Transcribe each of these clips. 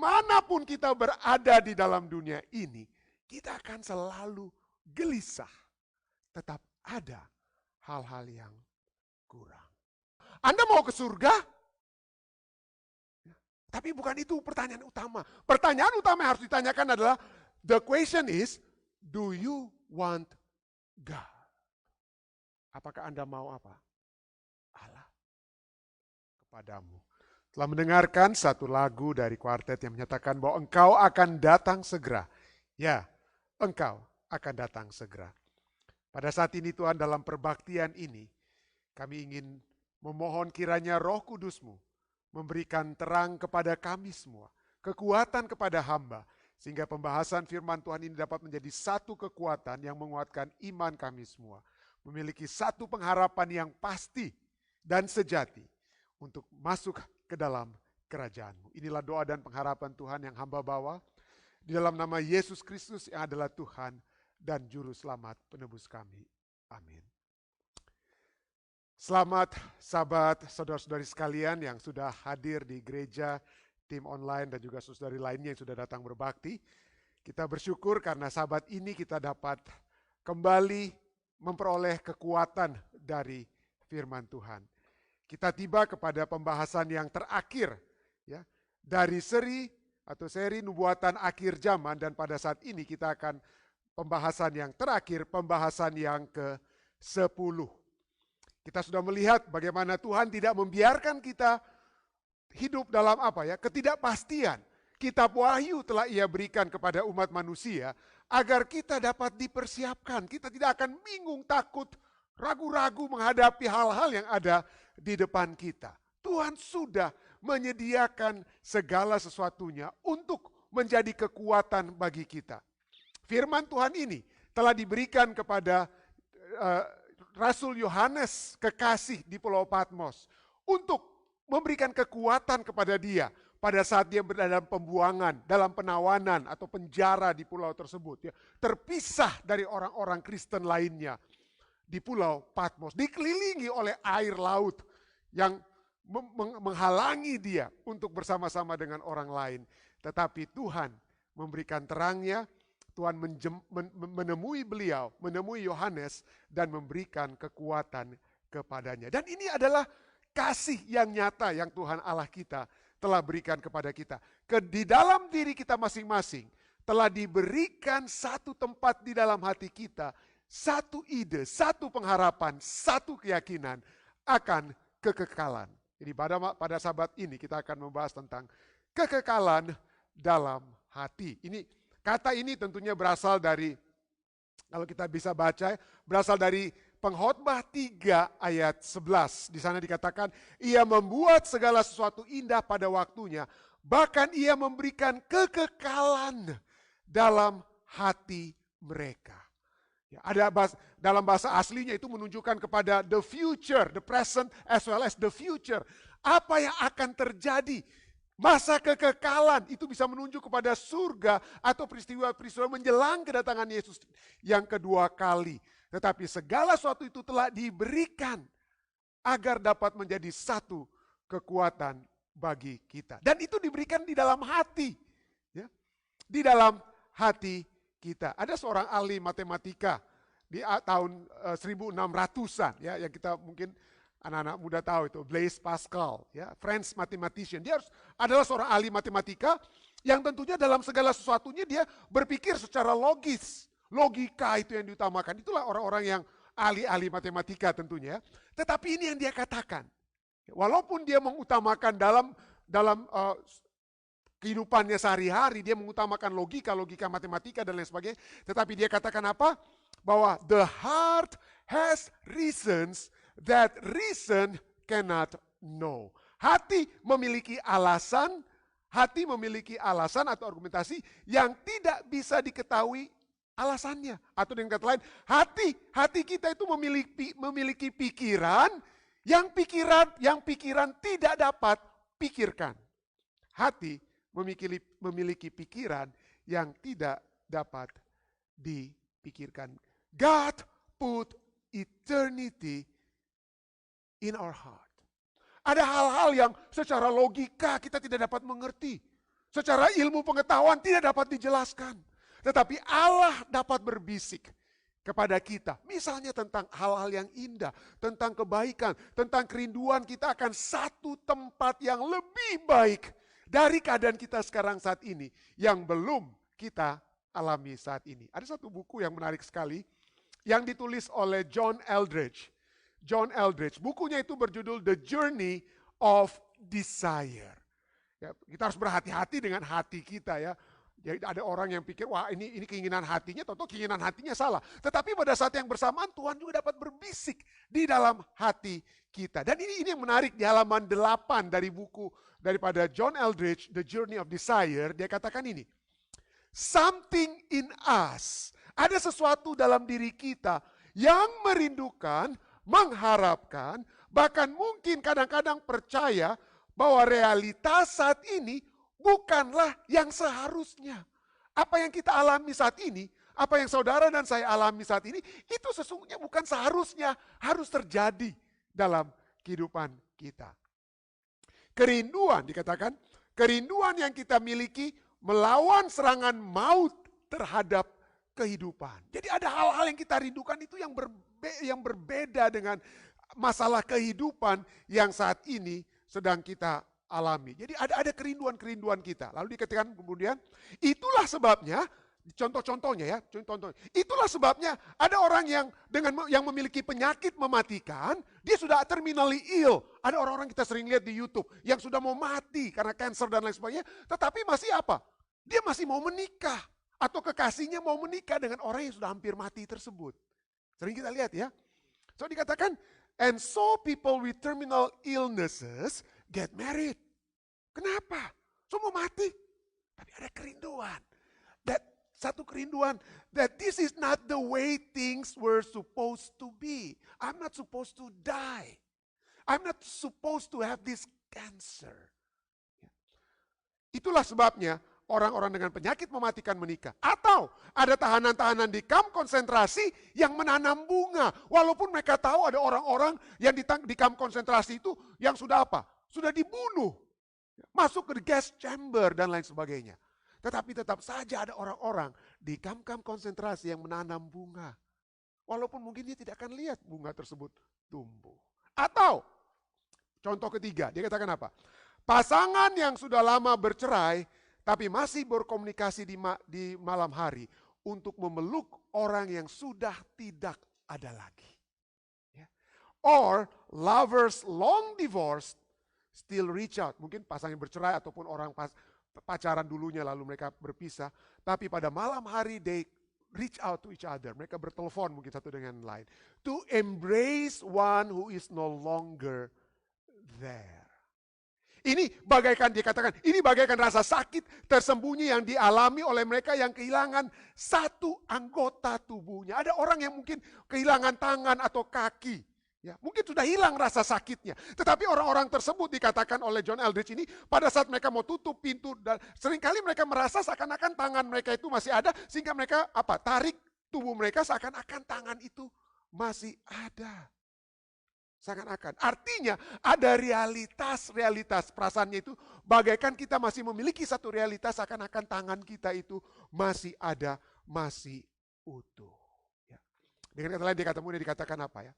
dimanapun kita berada di dalam dunia ini, kita akan selalu gelisah. Tetap ada hal-hal yang kurang. Anda mau ke surga? Tapi bukan itu pertanyaan utama. Pertanyaan utama yang harus ditanyakan adalah, the question is, do you want God? Apakah Anda mau apa? Allah kepadamu. Telah mendengarkan satu lagu dari kuartet yang menyatakan bahwa engkau akan datang segera. Ya, engkau akan datang segera. Pada saat ini Tuhan, dalam perbaktian ini, kami ingin memohon kiranya Roh Kudus-Mu memberikan terang kepada kami semua, kekuatan kepada hamba, sehingga pembahasan firman Tuhan ini dapat menjadi satu kekuatan yang menguatkan iman kami semua, memiliki satu pengharapan yang pasti dan sejati untuk masuk ke dalam kerajaan-Mu. Inilah doa dan pengharapan Tuhan yang hamba bawa di dalam nama Yesus Kristus yang adalah Tuhan dan Juru Selamat penebus kami. Amin. Selamat sahabat, saudara-saudari sekalian yang sudah hadir di gereja, tim online dan juga saudari lainnya yang sudah datang berbakti. Kita bersyukur karena sahabat ini kita dapat kembali memperoleh kekuatan dari firman Tuhan. Kita tiba kepada pembahasan yang terakhir ya, dari seri nubuatan akhir zaman, dan pada saat ini kita akan pembahasan yang terakhir, pembahasan yang ke-10. Kita sudah melihat bagaimana Tuhan tidak membiarkan kita hidup dalam ketidakpastian. Kitab Wahyu telah Ia berikan kepada umat manusia agar kita dapat dipersiapkan. Kita tidak akan bingung, takut, ragu-ragu menghadapi hal-hal yang ada di depan kita. Tuhan sudah menyediakan segala sesuatunya untuk menjadi kekuatan bagi kita. Firman Tuhan ini telah diberikan kepada Rasul Yohanes, kekasih di Pulau Patmos, untuk memberikan kekuatan kepada dia pada saat dia berada dalam pembuangan, dalam penawanan atau penjara di pulau tersebut, ya, terpisah dari orang-orang Kristen lainnya di Pulau Patmos, dikelilingi oleh air laut yang menghalangi dia untuk bersama-sama dengan orang lain. Tetapi Tuhan memberikan terangnya. Tuhan menemui beliau, menemui Yohanes dan memberikan kekuatan kepadanya. Dan ini adalah kasih yang nyata yang Tuhan Allah kita telah berikan kepada kita. Di dalam diri kita masing-masing telah diberikan satu tempat di dalam hati kita, satu ide, satu pengharapan, satu keyakinan akan kekekalan. Jadi pada sahabat ini kita akan membahas tentang kekekalan dalam hati. Kata ini tentunya berasal dari, kalau kita bisa baca, berasal dari Pengkhotbah 3 ayat 11. Di sana dikatakan, Ia membuat segala sesuatu indah pada waktunya, bahkan Ia memberikan kekekalan dalam hati mereka. Ya, dalam bahasa aslinya itu menunjukkan kepada the future, the present as well as the future. Apa yang akan terjadi? Masa kekekalan itu bisa menunjuk kepada surga atau peristiwa-peristiwa menjelang kedatangan Yesus yang kedua kali. Tetapi segala sesuatu itu telah diberikan agar dapat menjadi satu kekuatan bagi kita. Dan itu diberikan di dalam hati. Ya, di dalam hati kita. Ada seorang ahli matematika di tahun 1600-an ya, yang kita mungkin anak-anak muda tahu itu, Blaise Pascal, ya, French mathematician. Dia adalah seorang ahli matematika yang tentunya dalam segala sesuatunya dia berpikir secara logis. Logika itu yang diutamakan. Itulah orang-orang yang ahli-ahli matematika tentunya. Tetapi ini yang dia katakan. Walaupun dia mengutamakan dalam kehidupannya sehari-hari, dia mengutamakan logika matematika dan lain sebagainya. Tetapi dia katakan apa? Bahwa the heart has reasons that reason cannot know. Hati memiliki alasan atau argumentasi yang tidak bisa diketahui alasannya. Atau dengan kata lain, hati kita itu memiliki pikiran yang pikiran tidak dapat pikirkan. Hati memiliki pikiran yang tidak dapat dipikirkan. God put eternity in our heart. Ada hal-hal yang secara logika kita tidak dapat mengerti. Secara ilmu pengetahuan tidak dapat dijelaskan. Tetapi Allah dapat berbisik kepada kita. Misalnya tentang hal-hal yang indah, tentang kebaikan, tentang kerinduan kita akan satu tempat yang lebih baik dari keadaan kita sekarang saat ini yang belum kita alami saat ini. Ada satu buku yang menarik sekali yang ditulis oleh John Eldredge. John Eldredge, bukunya itu berjudul The Journey of Desire. Ya, kita harus berhati-hati dengan hati kita ya. Jadi ada orang yang pikir, wah ini keinginan hatinya, tentu keinginan hatinya salah. Tetapi pada saat yang bersamaan Tuhan juga dapat berbisik di dalam hati kita. Dan ini yang menarik di halaman 8 dari buku daripada John Eldredge, The Journey of Desire. Dia katakan ini, something in us, ada sesuatu dalam diri kita yang merindukan, mengharapkan, bahkan mungkin kadang-kadang percaya bahwa realitas saat ini bukanlah yang seharusnya. Apa yang kita alami saat ini, apa yang saudara dan saya alami saat ini, itu sesungguhnya bukan seharusnya harus terjadi dalam kehidupan kita. Kerinduan dikatakan, kerinduan yang kita miliki melawan serangan maut terhadap kehidupan. Jadi ada hal-hal yang kita rindukan itu yang berbeda dengan masalah kehidupan yang saat ini sedang kita alami. Jadi ada kerinduan-kerinduan kita. Lalu dikatakan kemudian, itulah sebabnya, contoh-contohnya ya, itulah sebabnya ada orang yang memiliki penyakit mematikan, dia sudah terminally ill. Ada orang-orang kita sering lihat di YouTube yang sudah mau mati karena kanker dan lain sebagainya, tetapi masih apa? Dia masih mau menikah atau kekasihnya mau menikah dengan orang yang sudah hampir mati tersebut. Sering kita lihat ya. So dikatakan, and so people with terminal illnesses get married. Kenapa? Semua mati. Tapi ada kerinduan. Satu kerinduan that this is not the way things were supposed to be. I'm not supposed to die. I'm not supposed to have this cancer. Itulah sebabnya orang-orang dengan penyakit mematikan menikah. Atau ada tahanan-tahanan di kamp konsentrasi yang menanam bunga. Walaupun mereka tahu ada orang-orang yang di kamp konsentrasi itu yang sudah apa? Sudah dibunuh. Masuk ke gas chamber dan lain sebagainya. Tetapi tetap saja ada orang-orang di kamp-kamp konsentrasi yang menanam bunga. Walaupun mungkin dia tidak akan lihat bunga tersebut tumbuh. Atau contoh ketiga, dia katakan apa? Pasangan yang sudah lama bercerai tapi masih berkomunikasi di malam hari untuk memeluk orang yang sudah tidak ada lagi. Or lovers long divorced still reach out. Mungkin pasangan yang bercerai ataupun orang pacaran dulunya lalu mereka berpisah. Tapi pada malam hari they reach out to each other. Mereka bertelepon mungkin satu dengan lain. To embrace one who is no longer there. Ini bagaikan dikatakan, ini bagaikan rasa sakit tersembunyi yang dialami oleh mereka yang kehilangan satu anggota tubuhnya. Ada orang yang mungkin kehilangan tangan atau kaki. Ya, mungkin sudah hilang rasa sakitnya. Tetapi orang-orang tersebut dikatakan oleh John Eldredge ini, pada saat mereka mau tutup pintu, dan seringkali mereka merasa seakan-akan tangan mereka itu masih ada, sehingga mereka tarik tubuh mereka seakan-akan tangan itu masih ada. Seakan-akan. Artinya ada realitas perasaannya itu bagaikan kita masih memiliki satu realitas seakan-akan tangan kita itu masih ada, masih utuh. Ya. Dengan kata lain dikatakan apa ya?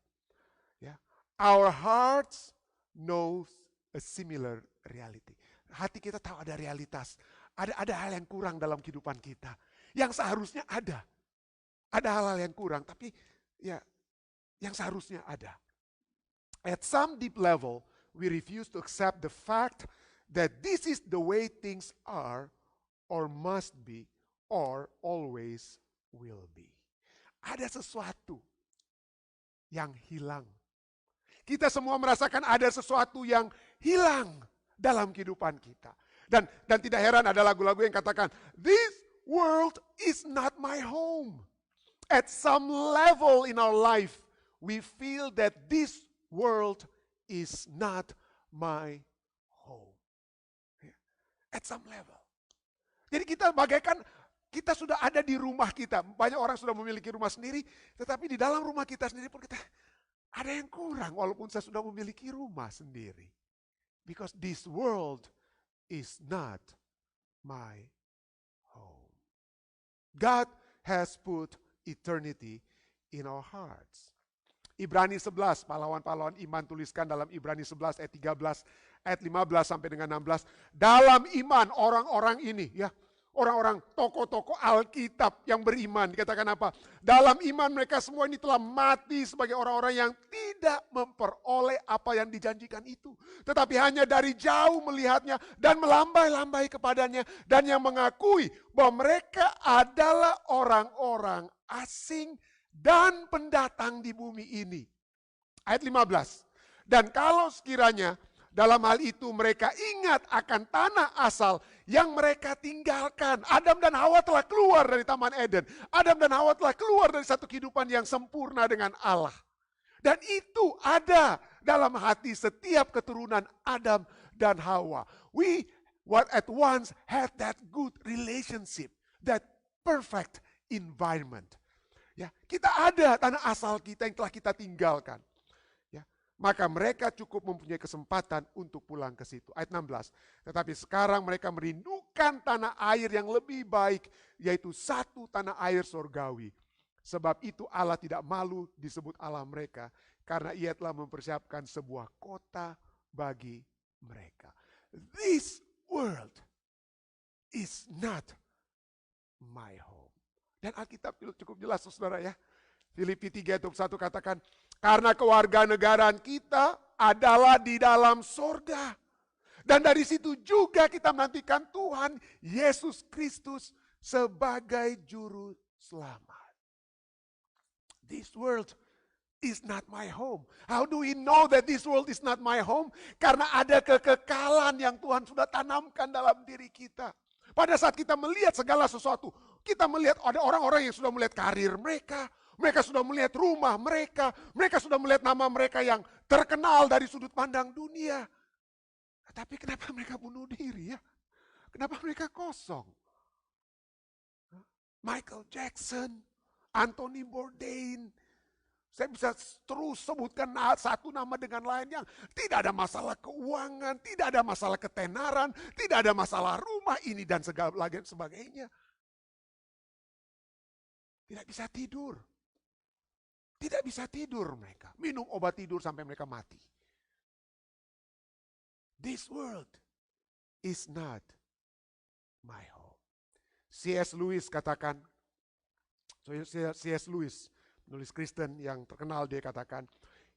Ya. Our hearts knows a similar reality. Hati kita tahu ada realitas. Ada hal yang kurang dalam kehidupan kita. Yang seharusnya ada. Ada hal-hal yang kurang tapi ya yang seharusnya ada. At some deep level, we refuse to accept the fact that this is the way things are, or must be, or always will be. Ada sesuatu yang hilang. Kita semua merasakan ada sesuatu yang hilang dalam kehidupan kita. Dan tidak heran ada lagu-lagu yang katakan, this world is not my home. At some level in our life, we feel that this world is not my home. At some level. Jadi kita bagaikan kita sudah ada di rumah kita. Banyak orang sudah memiliki rumah sendiri, tetapi di dalam rumah kita sendiri pun kita ada yang kurang walaupun saya sudah memiliki rumah sendiri. Because this world is not my home. God has put eternity in our hearts. Ibrani 11, pahlawan-pahlawan iman tuliskan dalam Ibrani 11 ayat 13, ayat 15 sampai dengan 16. Dalam iman orang-orang ini ya, orang-orang tokoh-tokoh Alkitab yang beriman, dikatakan apa? Dalam iman mereka semua ini telah mati sebagai orang-orang yang tidak memperoleh apa yang dijanjikan itu. Tetapi hanya dari jauh melihatnya dan melambai-lambai kepadanya. Dan yang mengakui bahwa mereka adalah orang-orang asing dan pendatang di bumi ini. Ayat 15. Dan kalau sekiranya dalam hal itu mereka ingat akan tanah asal yang mereka tinggalkan. Adam dan Hawa telah keluar dari Taman Eden. Adam dan Hawa telah keluar dari satu kehidupan yang sempurna dengan Allah. Dan itu ada dalam hati setiap keturunan Adam dan Hawa. We at once had that good relationship, that perfect environment. Ya, kita ada tanah asal kita yang telah kita tinggalkan. Ya, maka mereka cukup mempunyai kesempatan untuk pulang ke situ. Ayat 16. Tetapi sekarang mereka merindukan tanah air yang lebih baik, yaitu satu tanah air surgawi. Sebab itu Allah tidak malu disebut Allah mereka, karena Ia telah mempersiapkan sebuah kota bagi mereka. This world is not my home. Dan Alkitab cukup jelas saudara ya. Filipi 3:21 katakan, karena kewarganegaraan kita adalah di dalam sorga. Dan dari situ juga kita menantikan Tuhan Yesus Kristus sebagai juru selamat. This world is not my home. How do we know that this world is not my home? Karena ada kekekalan yang Tuhan sudah tanamkan dalam diri kita. Pada saat kita melihat segala sesuatu, kita melihat ada orang-orang yang sudah melihat karir mereka, mereka sudah melihat rumah mereka sudah melihat nama mereka yang terkenal dari sudut pandang dunia. Tapi kenapa mereka bunuh diri ya? Kenapa mereka kosong? Michael Jackson, Anthony Bourdain, saya bisa terus sebutkan satu nama dengan lain yang tidak ada masalah keuangan, tidak ada masalah ketenaran, tidak ada masalah rumah ini dan segala sebagainya. Tidak bisa tidur. Tidak bisa tidur mereka. Minum obat tidur sampai mereka mati. This world is not my home. C.S. Lewis katakan, C.S. Lewis, penulis Kristen yang terkenal, dia katakan,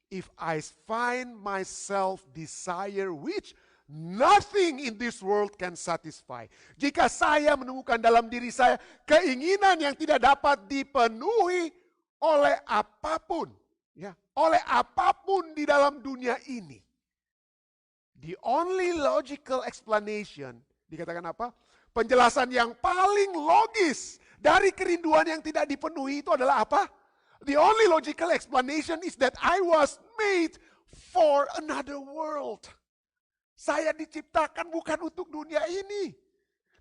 if I find myself desire which nothing in this world can satisfy. Jika saya menemukan dalam diri saya keinginan yang tidak dapat dipenuhi oleh apapun, ya, oleh apapun di dalam dunia ini. The only logical explanation, dikatakan apa? Penjelasan yang paling logis dari kerinduan yang tidak dipenuhi itu adalah apa? The only logical explanation is that I was made for another world. Saya diciptakan bukan untuk dunia ini.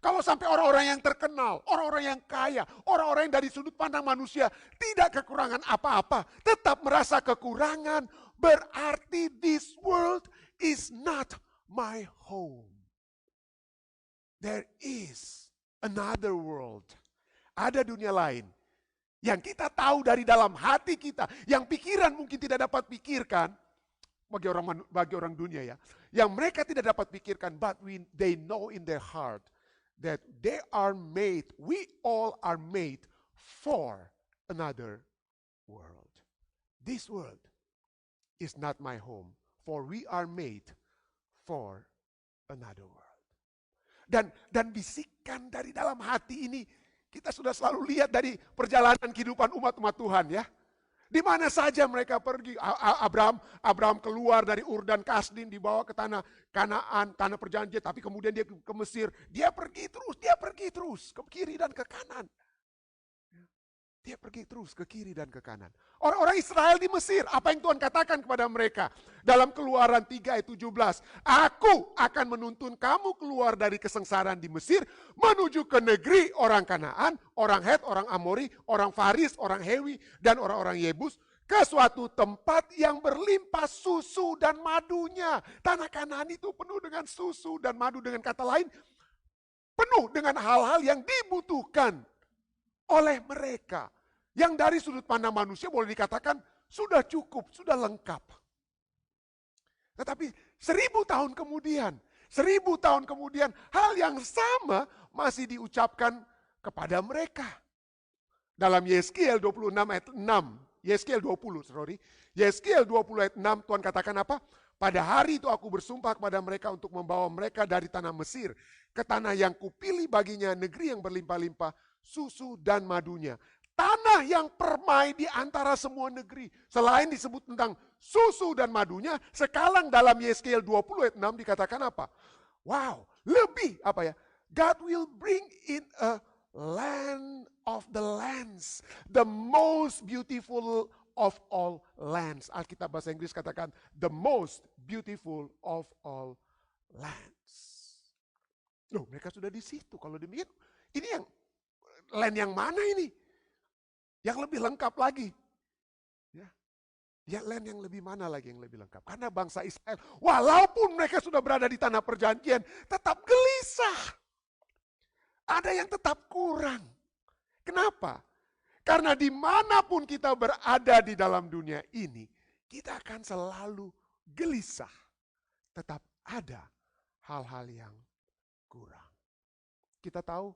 Kalau sampai orang-orang yang terkenal, orang-orang yang kaya, orang-orang yang dari sudut pandang manusia tidak kekurangan apa-apa, tetap merasa kekurangan, berarti this world is not my home. There is another world. Ada dunia lain yang kita tahu dari dalam hati kita, yang pikiran mungkin tidak dapat pikirkan, bagi orang dunia ya, yang mereka tidak dapat pikirkan, but they know in their heart that they are made, we all are made for another world. This world is not my home, for we are made for another world. Dan bisikan dari dalam hati ini kita sudah selalu lihat dari perjalanan kehidupan umat-umat Tuhan ya. Di mana saja mereka pergi. Abraham keluar dari Ur dan Kasdim, dibawa ke tanah Kanaan, tanah perjanjian, tapi kemudian dia ke Mesir. Dia pergi terus ke kiri dan ke kanan. Dia pergi terus ke kiri dan ke kanan. Orang-orang Israel di Mesir, apa yang Tuhan katakan kepada mereka? Dalam Keluaran 3 ayat 17, aku akan menuntun kamu keluar dari kesengsaraan di Mesir, menuju ke negeri orang Kanaan, orang Het, orang Amori, orang Faris, orang Hewi, dan orang-orang Yebus, ke suatu tempat yang berlimpah susu dan madunya. Tanah Kanaan itu penuh dengan susu dan madu, dengan kata lain, penuh dengan hal-hal yang dibutuhkan oleh mereka. Yang dari sudut pandang manusia boleh dikatakan sudah cukup, sudah lengkap. Tetapi 1000 tahun kemudian, 1000 tahun kemudian hal yang sama masih diucapkan kepada mereka. Dalam Yeskiel 26 ayat 6, Yeskiel 20, Yeskiel 20 ayat 6 Tuhan katakan apa? Pada hari itu aku bersumpah kepada mereka untuk membawa mereka dari tanah Mesir ke tanah yang kupilih baginya, negeri yang berlimpah-limpah susu dan madunya. Tanah yang permai di antara semua negeri. Selain disebut tentang susu dan madunya, sekarang dalam Yeskiel 20 ayat 6 dikatakan apa? Wow, lebih apa ya? God will bring in a land of the lands, the most beautiful of all lands. Alkitab bahasa Inggris katakan the most beautiful of all lands. Loh, mereka sudah di situ. Kalau demikian, ini yang land yang mana ini? Yang lebih lengkap lagi. Ya, land yang lebih mana lagi yang lebih lengkap? Karena bangsa Israel, walaupun mereka sudah berada di tanah perjanjian, tetap gelisah. Ada yang tetap kurang. Kenapa? Karena dimanapun kita berada di dalam dunia ini, kita akan selalu gelisah. Tetap ada hal-hal yang kurang. Kita tahu,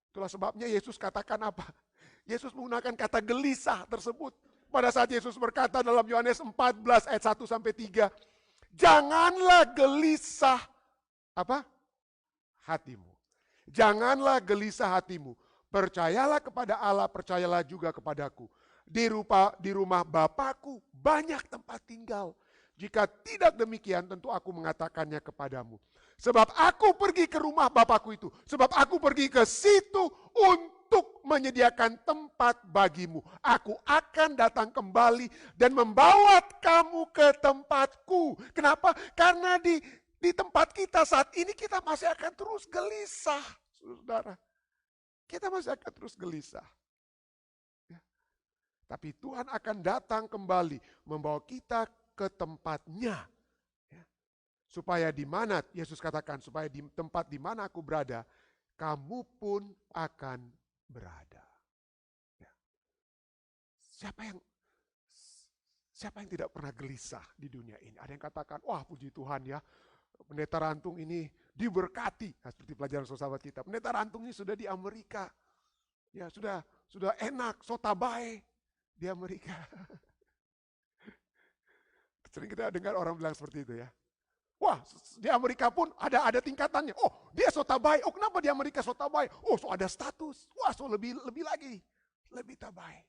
itulah sebabnya Yesus katakan apa? Yesus menggunakan kata gelisah tersebut. Pada saat Yesus berkata dalam Yohanes 14 ayat 1 sampai 3, janganlah gelisah apa? Hatimu. Janganlah gelisah hatimu. Percayalah kepada Allah, percayalah juga kepadaku. Di rumah Bapakku banyak tempat tinggal. Jika tidak demikian, tentu aku mengatakannya kepadamu. Sebab aku pergi ke rumah Bapakku itu. Sebab aku pergi ke situ untuk menyediakan tempat bagimu. Aku akan datang kembali dan membawa kamu ke tempatku. Kenapa? Karena di tempat kita saat ini kita masih akan terus gelisah. Saudara, kita masih akan terus gelisah. Ya. Tapi Tuhan akan datang kembali membawa kita ke tempatnya. Ya. Supaya di mana, Yesus katakan, supaya di tempat di mana aku berada, kamu pun akan berada. Ya. Siapa yang tidak pernah gelisah di dunia ini? Ada yang katakan, wah puji Tuhan ya, Pendeta Rantung ini diberkati. Nah, seperti pelajaran sahabat kita. Pendeta Rantung ini sudah di Amerika. Ya sudah enak, sotabae di Amerika. Sering kita dengar orang bilang seperti itu ya. Wah, di Amerika pun ada tingkatannya. Oh, dia sotabae. Oh, kenapa di Amerika sotabae? Oh, so ada status. Wah, so lebih lagi. Lebih tabae.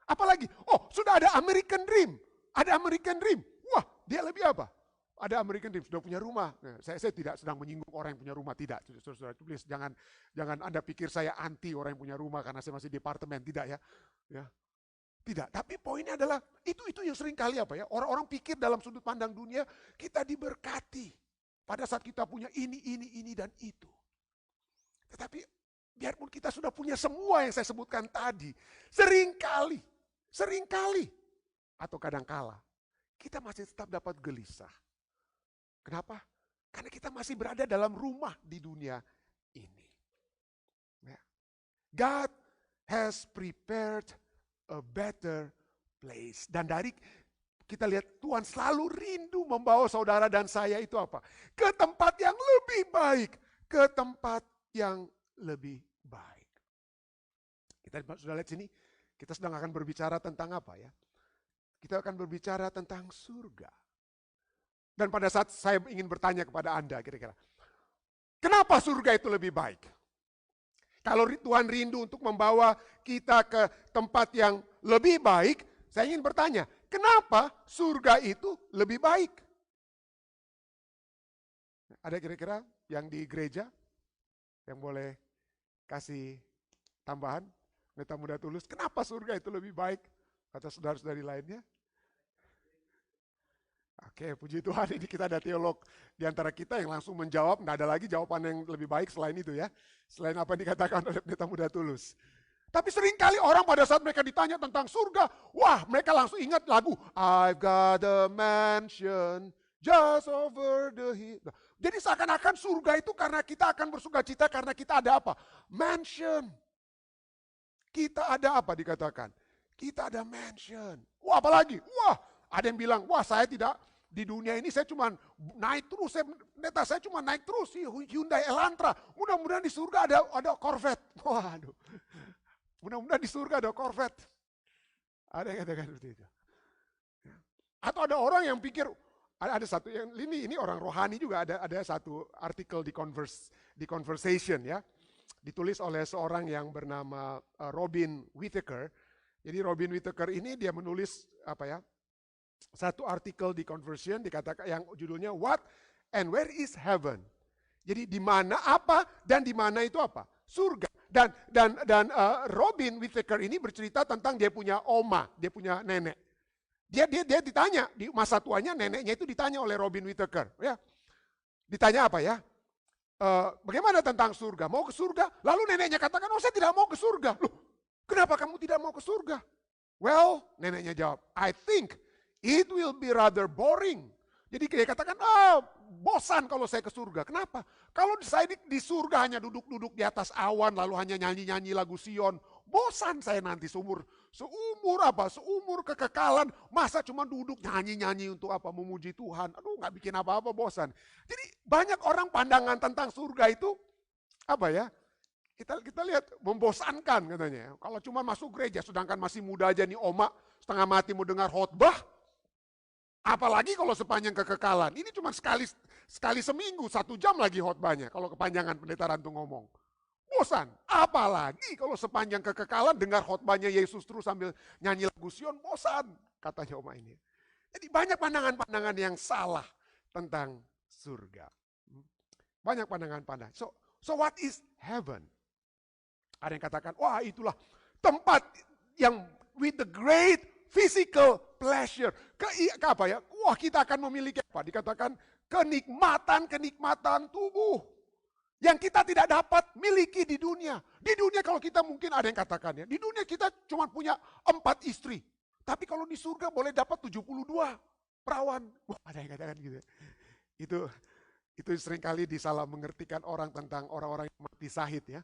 Apalagi, oh, sudah ada American Dream. Ada American Dream. Wah, dia lebih apa? Ada American Dream, sudah punya rumah. Nah, saya tidak sedang menyinggung orang yang punya rumah, tidak. Saudara, please jangan Anda pikir saya anti orang yang punya rumah karena saya masih di apartemen, tidak ya. Ya. Tidak, tapi poinnya adalah itu yang sering kali apa ya, orang-orang pikir dalam sudut pandang dunia kita diberkati pada saat kita punya ini dan itu. Tetapi biarpun kita sudah punya semua yang saya sebutkan tadi, seringkali atau kadangkala kita masih tetap dapat gelisah. Kenapa? Karena kita masih berada dalam rumah di dunia ini. Ya. God has prepared a better place. Dan dari kita lihat Tuhan selalu rindu membawa saudara dan saya itu apa? Ke tempat yang lebih baik. Ke tempat yang lebih baik. Kita sudah lihat sini, kita sedang akan berbicara tentang apa ya? Kita akan berbicara tentang surga. Dan pada saat saya ingin bertanya kepada Anda kira-kira, kenapa surga itu lebih baik? Kalau Tuhan rindu untuk membawa kita ke tempat yang lebih baik, saya ingin bertanya, kenapa surga itu lebih baik? Ada kira-kira yang di gereja yang boleh kasih tambahan? Pendeta Muda Tulus, kenapa surga itu lebih baik? Kata saudara-saudari lainnya. Oke, puji Tuhan, ini kita ada teolog di antara kita yang langsung menjawab, nggak ada lagi jawaban yang lebih baik selain itu ya. Selain apa yang dikatakan oleh Pendeta Muda Tulus. Tapi seringkali orang pada saat mereka ditanya tentang surga, wah mereka langsung ingat lagu I've got a mansion just over the hill. Jadi seakan-akan surga itu karena kita akan bersuka cita karena kita ada apa? Mansion. Kita ada apa dikatakan? Kita ada mansion. Wah, apalagi? Wah, ada yang bilang, wah saya tidak, di dunia ini saya cuma naik terus, saya cuma naik terus, Hyundai Elantra. Mudah-mudahan di surga ada Corvette. Waduh, mudah-mudahan di surga ada Corvette. Ada yang katakan seperti itu. Atau ada orang yang pikir, ada satu yang ini orang rohani juga, ada satu artikel di Conversation ya, ditulis oleh seorang yang bernama Robin Whittaker. Jadi Robin Whittaker ini dia menulis apa ya, satu artikel di Conversation dikatakan yang judulnya What and Where is Heaven. Jadi di mana apa dan di mana itu apa? Surga. Dan Robin Whittaker ini bercerita tentang dia punya oma, dia punya nenek. Dia ditanya di masa tuanya, neneknya itu ditanya oleh Robin Whittaker, ya. Ditanya apa ya? Bagaimana tentang surga? Mau ke surga? Lalu neneknya katakan, oh saya tidak mau ke surga. Loh, kenapa kamu tidak mau ke surga? Well, neneknya jawab, I think it will be rather boring. Jadi dia katakan, bosan kalau saya ke surga. Kenapa? Kalau saya di surga hanya duduk-duduk di atas awan, lalu hanya nyanyi-nyanyi lagu Sion, bosan saya nanti seumur kekekalan, masa cuma duduk nyanyi-nyanyi untuk apa? Memuji Tuhan. Aduh, nggak bikin apa-apa, bosan. Jadi banyak orang pandangan tentang surga itu apa ya? Kita lihat membosankan katanya. Kalau cuma masuk gereja, sedangkan masih muda aja nih oma, setengah mati mau dengar khotbah. Apalagi kalau sepanjang kekekalan. Ini cuma sekali seminggu, 1 jam lagi khotbahnya. Kalau kepanjangan pendeta Rantu ngomong. Bosan. Apalagi kalau sepanjang kekekalan dengar khotbahnya Yesus terus sambil nyanyi lagu Sion, bosan. Katanya oma ini. Jadi banyak pandangan-pandangan yang salah tentang surga. Banyak pandangan-pandangan. So what is heaven? Ada yang katakan, wah itulah tempat yang with the great physical pleasure. Apa ya? Wah kita akan memiliki apa? Dikatakan kenikmatan tubuh. Yang kita tidak dapat miliki di dunia. Di dunia kalau kita mungkin ada yang katakan ya, di dunia kita cuma punya 4 istri. Tapi kalau di surga boleh dapat 72 perawan. Wah ada yang katakan gitu. Itu seringkali disalah mengertikan orang tentang orang-orang yang mati syahid ya.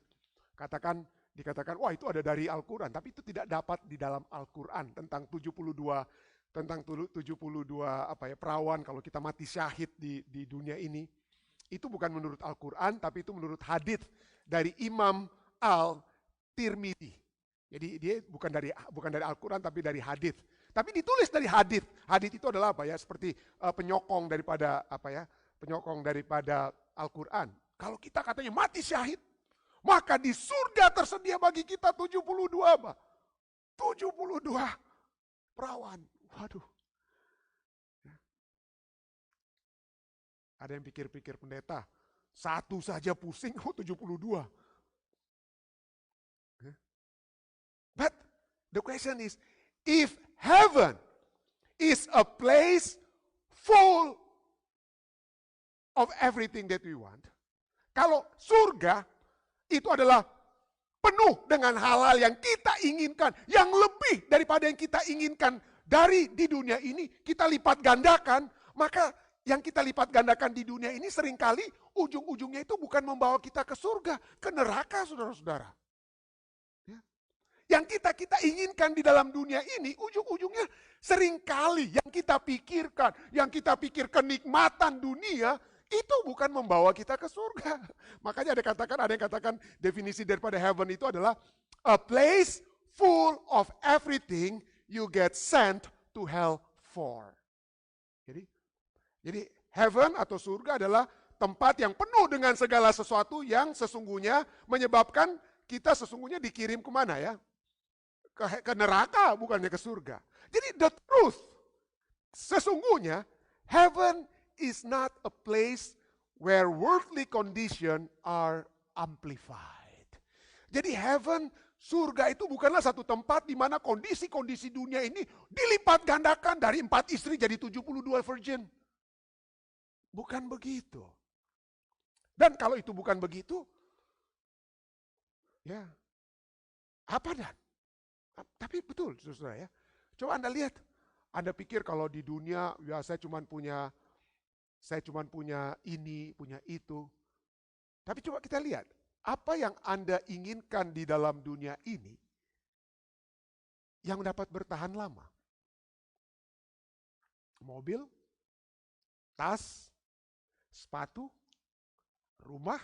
Dikatakan, wah itu ada dari Al-Quran, tapi itu tidak dapat di dalam Al-Quran tentang 72 apa ya, perawan kalau kita mati syahid di dunia ini. Itu bukan menurut Al-Quran, tapi itu menurut hadits dari Imam Al-Tirmidzi. Jadi dia bukan dari Al-Quran, tapi dari hadits. Tapi ditulis dari hadits. Hadits itu adalah apa ya? Seperti penyokong daripada apa ya? Penyokong daripada Al-Quran. Kalau kita katanya mati syahid, maka di surga tersedia bagi kita 72 apa? 72 perawan. Waduh. Ada yang pikir-pikir pendeta, satu saja pusing, 72. But the question is, if heaven is a place full of everything that we want, kalau surga itu adalah penuh dengan hal-hal yang kita inginkan, yang lebih daripada yang kita inginkan di dunia ini, kita lipat gandakan, maka yang kita lipat gandakan di dunia ini seringkali ujung-ujungnya itu bukan membawa kita ke surga, ke neraka saudara-saudara. Ya. Yang kita inginkan di dalam dunia ini, ujung-ujungnya seringkali yang kita pikir kenikmatan dunia, itu bukan membawa kita ke surga. Makanya ada yang katakan definisi daripada heaven itu adalah a place full of everything you get sent to hell for. Jadi heaven atau surga adalah tempat yang penuh dengan segala sesuatu yang sesungguhnya menyebabkan kita sesungguhnya dikirim kemana ya? Ke neraka, bukannya ke surga. Jadi the truth, sesungguhnya heaven is not a place where worldly condition are amplified. Jadi heaven, surga itu bukanlah satu tempat di mana kondisi-kondisi dunia ini dilipat gandakan dari 4 istri jadi 72 virgin. Bukan begitu. Dan kalau itu bukan begitu, ya apa dan? Tapi betul saudara ya. Coba Anda lihat, Anda pikir kalau di dunia ya saya cuma punya saya cuma punya ini, punya itu. Tapi coba kita lihat, apa yang Anda inginkan di dalam dunia ini yang dapat bertahan lama? Mobil, tas, sepatu, rumah.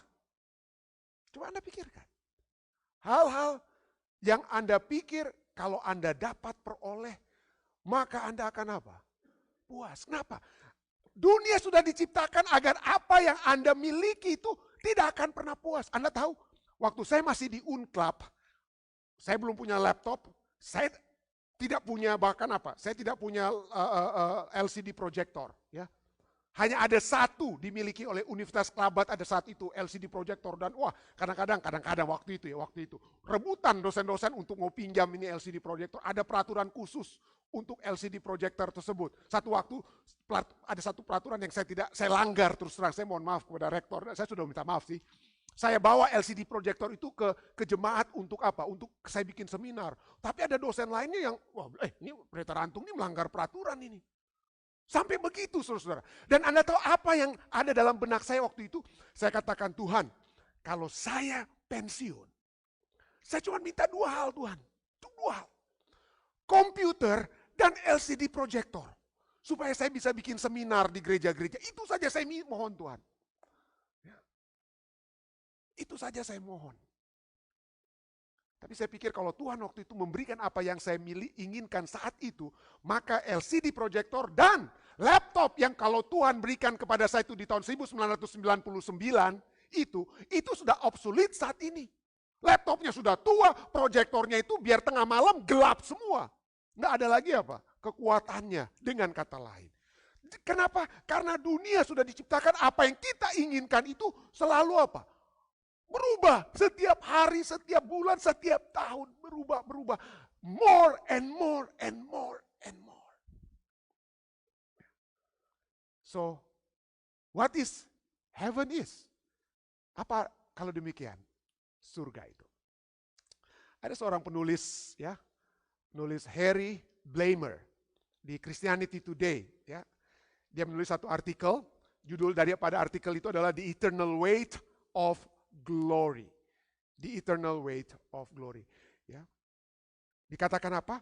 Coba Anda pikirkan. Hal-hal yang Anda pikir kalau Anda dapat peroleh, maka Anda akan apa? Puas. Kenapa? Dunia sudah diciptakan agar apa yang Anda miliki itu tidak akan pernah puas. Anda tahu, waktu saya masih di Unclub, saya belum punya laptop, saya tidak punya bahkan apa, saya tidak punya LCD projector. Ya. Hanya ada satu dimiliki oleh Universitas Kelabat, ada saat itu LCD projector, dan wah kadang-kadang waktu itu rebutan dosen-dosen untuk mau pinjam ini LCD projector. Ada peraturan khusus untuk LCD projector tersebut. Satu waktu ada satu peraturan yang saya langgar, terus terang saya mohon maaf kepada rektor, saya sudah minta maaf sih. Saya bawa LCD projector itu ke jemaat untuk apa? Untuk saya bikin seminar. Tapi ada dosen lainnya yang, wah ini Pendeta Rantung ini melanggar peraturan ini. Sampai begitu saudara-saudara. Dan Anda tahu apa yang ada dalam benak saya waktu itu? Saya katakan, Tuhan, kalau saya pensiun, saya cuma minta dua hal Tuhan. Dua hal. Komputer dan LCD projector. Supaya saya bisa bikin seminar di gereja-gereja. Itu saja saya mohon Tuhan. Ya. Itu saja saya mohon. Tapi saya pikir kalau Tuhan waktu itu memberikan apa yang saya inginkan saat itu, maka LCD projector dan laptop yang kalau Tuhan berikan kepada saya itu di tahun 1999 itu sudah obsolete saat ini. Laptopnya sudah tua, proyektornya itu biar tengah malam gelap semua. Nggak ada lagi apa? Kekuatannya, dengan kata lain. Kenapa? Karena dunia sudah diciptakan, apa yang kita inginkan itu selalu apa? Berubah setiap hari, setiap bulan, setiap tahun. Berubah. More and more and more and more. So, what is heaven is? Apa kalau demikian? Surga itu. Ada seorang penulis, ya, penulis Harry Blamer di Christianity Today, ya. Dia menulis satu artikel, judul daripada artikel itu adalah The Eternal Weight of Glory. The Eternal Weight of Glory. Ya. Dikatakan apa?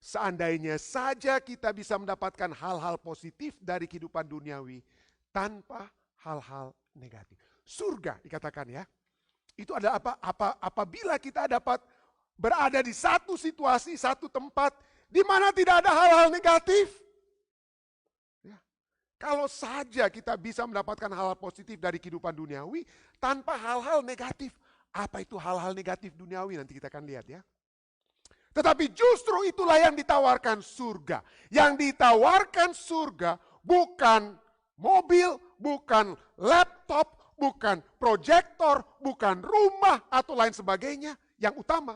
Seandainya saja kita bisa mendapatkan hal-hal positif dari kehidupan duniawi tanpa hal-hal negatif. Surga dikatakan ya. Itu ada apabila kita dapat berada di satu situasi, satu tempat di mana tidak ada hal-hal negatif. Ya. Kalau saja kita bisa mendapatkan hal-hal positif dari kehidupan duniawi tanpa hal-hal negatif. Apa itu hal-hal negatif duniawi? Nanti kita akan lihat ya. Tetapi justru itulah yang ditawarkan surga. Yang ditawarkan surga bukan mobil, bukan laptop, bukan proyektor, bukan rumah atau lain sebagainya yang utama.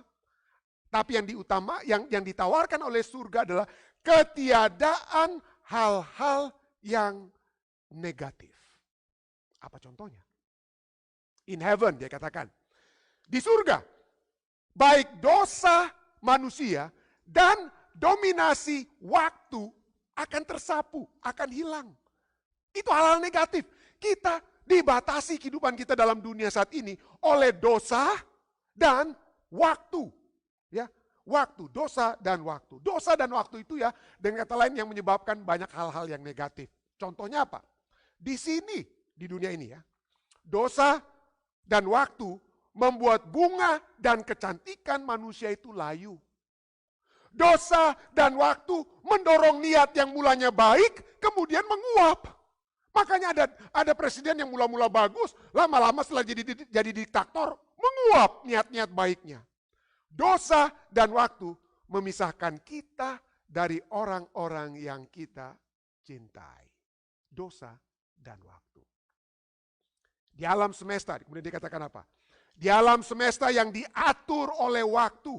Tapi yang ditawarkan oleh surga adalah ketiadaan hal-hal yang negatif. Apa contohnya? In heaven dia katakan. Di surga, baik dosa manusia dan dominasi waktu akan tersapu, akan hilang. Itu hal-hal negatif. Kita dibatasi kehidupan kita dalam dunia saat ini oleh dosa dan waktu. Ya, waktu, dosa dan waktu. Dosa dan waktu itu ya, dengan kata lain yang menyebabkan banyak hal-hal yang negatif. Contohnya apa? Di sini, di dunia ini ya, dosa dan waktu membuat bunga dan kecantikan manusia itu layu. Dosa dan waktu mendorong niat yang mulanya baik, kemudian menguap. Makanya ada presiden yang mula-mula bagus, lama-lama setelah jadi diktator, menguap niat-niat baiknya. Dosa dan waktu memisahkan kita dari orang-orang yang kita cintai. Dosa dan waktu. Di alam semesta, kemudian dikatakan apa? Di alam semesta yang diatur oleh waktu,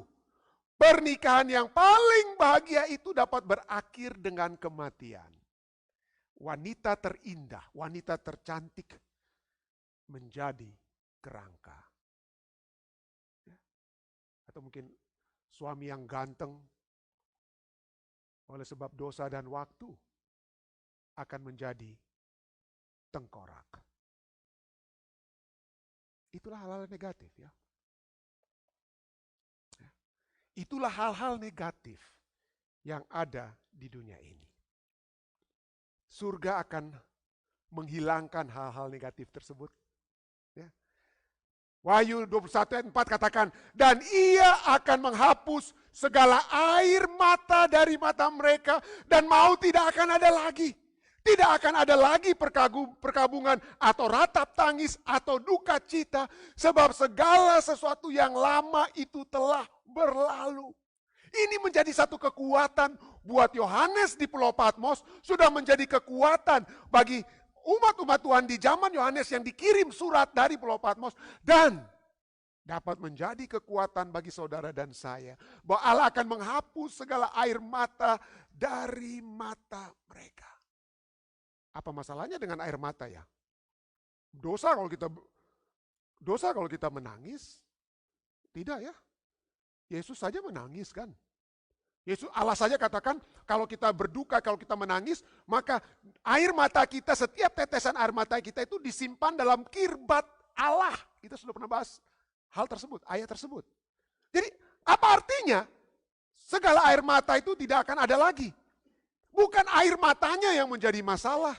pernikahan yang paling bahagia itu dapat berakhir dengan kematian. Wanita terindah, wanita tercantik menjadi kerangka. Atau mungkin suami yang ganteng oleh sebab dosa dan waktu akan menjadi tengkorak. Itulah hal-hal negatif ya. Itulah hal-hal negatif yang ada di dunia ini. Surga akan menghilangkan hal-hal negatif tersebut. Ya. Wahyu 21 ayat 4 katakan, dan ia akan menghapus segala air mata dari mata mereka, dan maut tidak akan ada lagi. Tidak akan ada lagi perkabungan atau ratap tangis atau duka cita, sebab segala sesuatu yang lama itu telah berlalu. Ini menjadi satu kekuatan buat Yohanes di Pulau Patmos, sudah menjadi kekuatan bagi umat-umat Tuhan di zaman Yohanes yang dikirim surat dari Pulau Patmos, dan dapat menjadi kekuatan bagi saudara dan saya, bahwa Allah akan menghapus segala air mata dari mata mereka. Apa masalahnya dengan air mata ya? Dosa kalau kita menangis? Tidak ya. Yesus saja menangis kan. Allah saja katakan kalau kita berduka, kalau kita menangis, maka air mata kita, setiap tetesan air mata kita itu disimpan dalam kirbat Allah. Kita sudah pernah bahas hal tersebut, ayat tersebut. Jadi apa artinya? Segala air mata itu tidak akan ada lagi. Bukan air matanya yang menjadi masalah.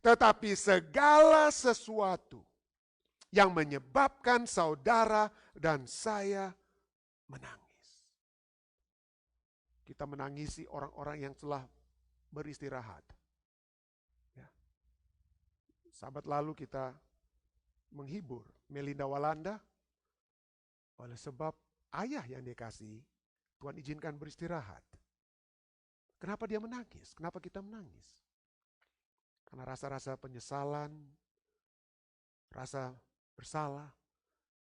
Tetapi segala sesuatu yang menyebabkan saudara dan saya menangis. Kita menangisi orang-orang yang telah beristirahat. Ya. Sahabat lalu kita menghibur Melinda Walanda oleh sebab ayah yang dia kasih, Tuhan izinkan beristirahat. Kenapa dia menangis? Kenapa kita menangis? Karena rasa-rasa penyesalan, rasa bersalah.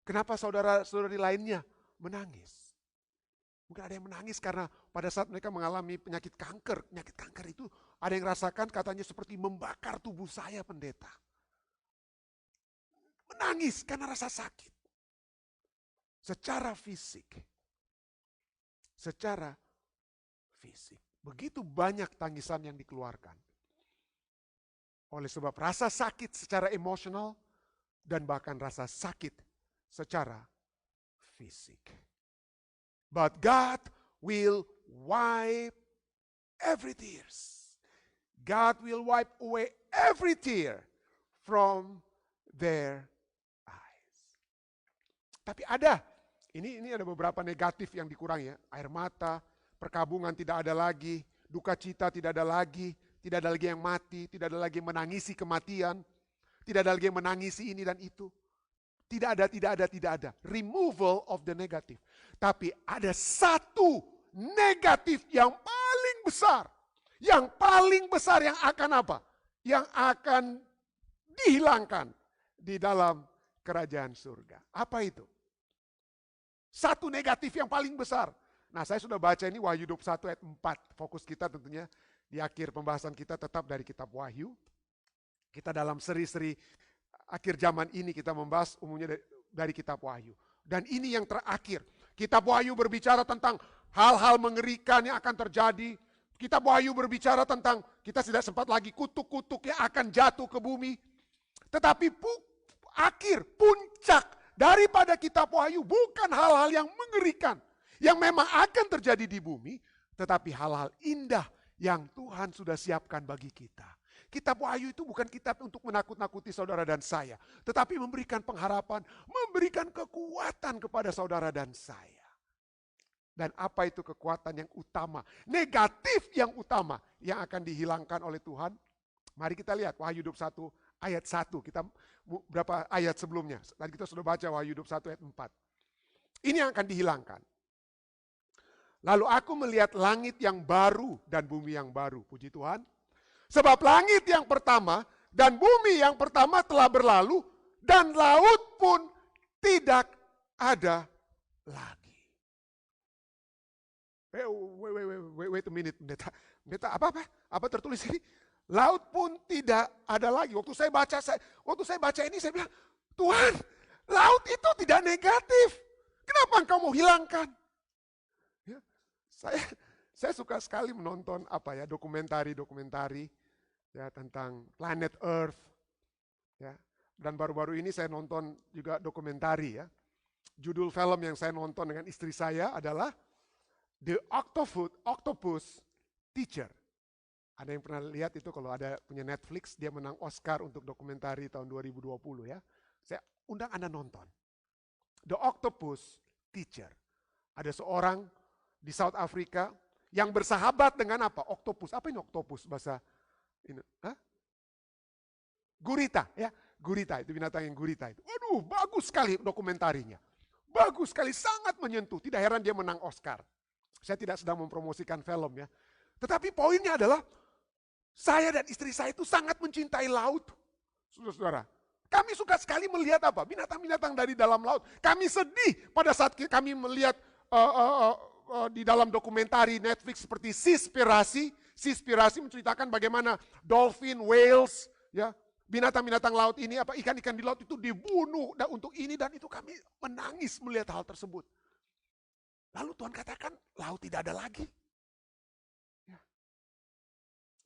Kenapa saudara-saudari lainnya menangis? Mungkin ada yang menangis karena pada saat mereka mengalami penyakit kanker. Penyakit kanker itu ada yang rasakan katanya seperti membakar tubuh saya, pendeta. Menangis karena rasa sakit. Secara fisik. Secara fisik. Begitu banyak tangisan yang dikeluarkan. Oleh sebab rasa sakit secara emosional dan bahkan rasa sakit secara fisik. But God will wipe every tears. God will wipe away every tear from their eyes. Tapi ini ada beberapa negatif yang dikurangi ya. Air mata, perkabungan tidak ada lagi, duka cita tidak ada lagi, tidak ada lagi yang mati, tidak ada lagi yang menangisi kematian, tidak ada lagi yang menangisi ini dan itu. Tidak ada. Removal of the negative. Tapi ada satu negatif yang paling besar. Yang paling besar yang akan apa? Yang akan dihilangkan di dalam kerajaan surga. Apa itu? Satu negatif yang paling besar. Nah, saya sudah baca ini Wahyu 21 ayat 4. Fokus kita tentunya di akhir pembahasan kita tetap dari kitab Wahyu. Kita dalam seri-seri akhir zaman ini kita membahas umumnya dari kitab Wahyu. Dan ini yang terakhir. Kitab Wahyu berbicara tentang hal-hal mengerikan yang akan terjadi. Kitab Wahyu berbicara tentang kita tidak sempat lagi kutuk-kutuk yang akan jatuh ke bumi. Tetapi puncak daripada kitab Wahyu bukan hal-hal yang mengerikan. Yang memang akan terjadi di bumi. Tetapi hal-hal indah yang Tuhan sudah siapkan bagi kita. Kitab Wahyu itu bukan kitab untuk menakut-nakuti saudara dan saya. Tetapi memberikan pengharapan, memberikan kekuatan kepada saudara dan saya. Dan apa itu kekuatan yang utama? Negatif yang utama yang akan dihilangkan oleh Tuhan. Mari kita lihat Wahyu 21 ayat 1. Kita berapa ayat sebelumnya. Tadi kita sudah baca Wahyu 21 ayat 4. Ini yang akan dihilangkan. Lalu aku melihat langit yang baru dan bumi yang baru. Puji Tuhan. Sebab langit yang pertama dan bumi yang pertama telah berlalu dan laut pun tidak ada lagi. Wait a minute, pendeta. Pendeta apa tertulis ini? Laut pun tidak ada lagi. Waktu saya baca ini saya bilang, Tuhan, laut itu tidak negatif. Kenapa engkau mau hilangkan? Saya suka sekali menonton dokumentari ya, tentang planet Earth. Ya. Dan baru-baru ini saya nonton juga dokumentari ya. Judul film yang saya nonton dengan istri saya adalah The Octopus Teacher. Ada yang pernah lihat itu? Kalau ada punya Netflix, dia menang Oscar untuk dokumentari tahun 2020 ya. Saya undang Anda nonton. The Octopus Teacher. Ada seorang di South Africa yang bersahabat dengan apa? Octopus. Apa ini octopus bahasa ini? Gurita ya. Gurita itu binatang yang gurita itu. Waduh, bagus sekali dokumentarinya. Bagus sekali, sangat menyentuh. Tidak heran dia menang Oscar. Saya tidak sedang mempromosikan film ya. Tetapi poinnya adalah saya dan istri saya itu sangat mencintai laut. Saudara-saudara, kami suka sekali melihat apa? Binatang-binatang dari dalam laut. Kami sedih pada saat kami melihat di dalam dokumentari Netflix seperti Seaspiracy. Seaspiracy menceritakan bagaimana dolphin, whales, ya, binatang-binatang laut ini, apa ikan-ikan di laut itu dibunuh untuk ini dan itu. Kami menangis melihat hal tersebut. Lalu Tuhan katakan, laut tidak ada lagi.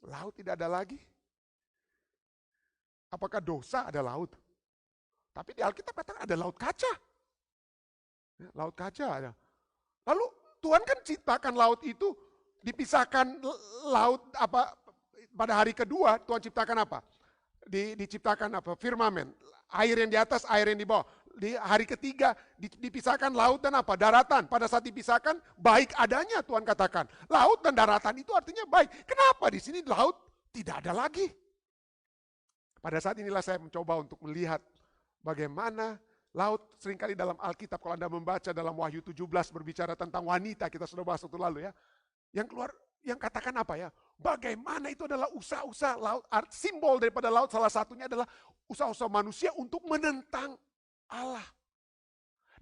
Laut tidak ada lagi. Apakah dosa ada laut? Tapi di Alkitab katakan ada laut kaca. Ya, laut kaca ada. Lalu Tuhan kan ciptakan laut itu, dipisahkan laut apa pada hari kedua. Tuhan ciptakan apa? Diciptakan apa? Firmamen. Air yang di atas, air yang di bawah. Di hari ketiga dipisahkan laut dan apa? Daratan. Pada saat dipisahkan baik adanya, Tuhan katakan. Laut dan daratan itu artinya baik. Kenapa di sini laut tidak ada lagi? Pada saat inilah saya mencoba untuk melihat bagaimana laut seringkali dalam Alkitab, kalau Anda membaca dalam Wahyu 17 berbicara tentang wanita, kita sudah bahas waktu lalu ya. Yang keluar, yang katakan apa ya? Bagaimana itu adalah usaha-usaha laut, simbol daripada laut salah satunya adalah usaha-usaha manusia untuk menentang Allah.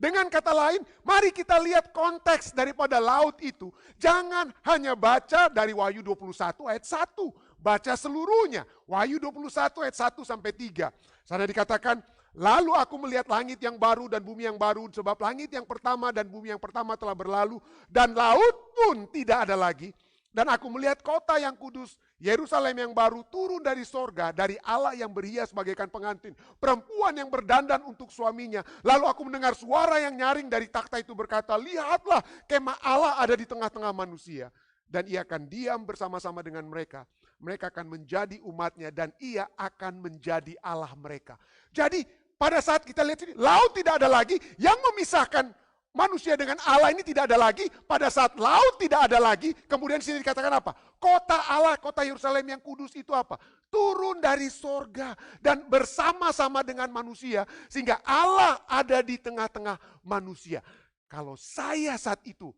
Dengan kata lain, mari kita lihat konteks daripada laut itu. Jangan hanya baca dari Wahyu 21 ayat 1. Baca seluruhnya. Wahyu 21 ayat 1 sampai 3. Sana dikatakan, lalu aku melihat langit yang baru dan bumi yang baru. Sebab langit yang pertama dan bumi yang pertama telah berlalu. Dan laut pun tidak ada lagi. Dan aku melihat kota yang kudus, Yerusalem yang baru turun dari sorga, dari Allah yang berhias bagaikan pengantin. Perempuan yang berdandan untuk suaminya. Lalu aku mendengar suara yang nyaring dari takhta itu berkata, lihatlah kemah Allah ada di tengah-tengah manusia. Dan ia akan diam bersama-sama dengan mereka. Mereka akan menjadi umatnya dan ia akan menjadi Allah mereka. Jadi pada saat kita lihat ini, laut tidak ada lagi yang memisahkan manusia dengan Allah ini tidak ada lagi. Pada saat laut tidak ada lagi, kemudian sini dikatakan apa? Kota Allah, kota Yerusalem yang kudus itu apa? Turun dari sorga dan bersama-sama dengan manusia. Sehingga Allah ada di tengah-tengah manusia. Kalau saya saat itu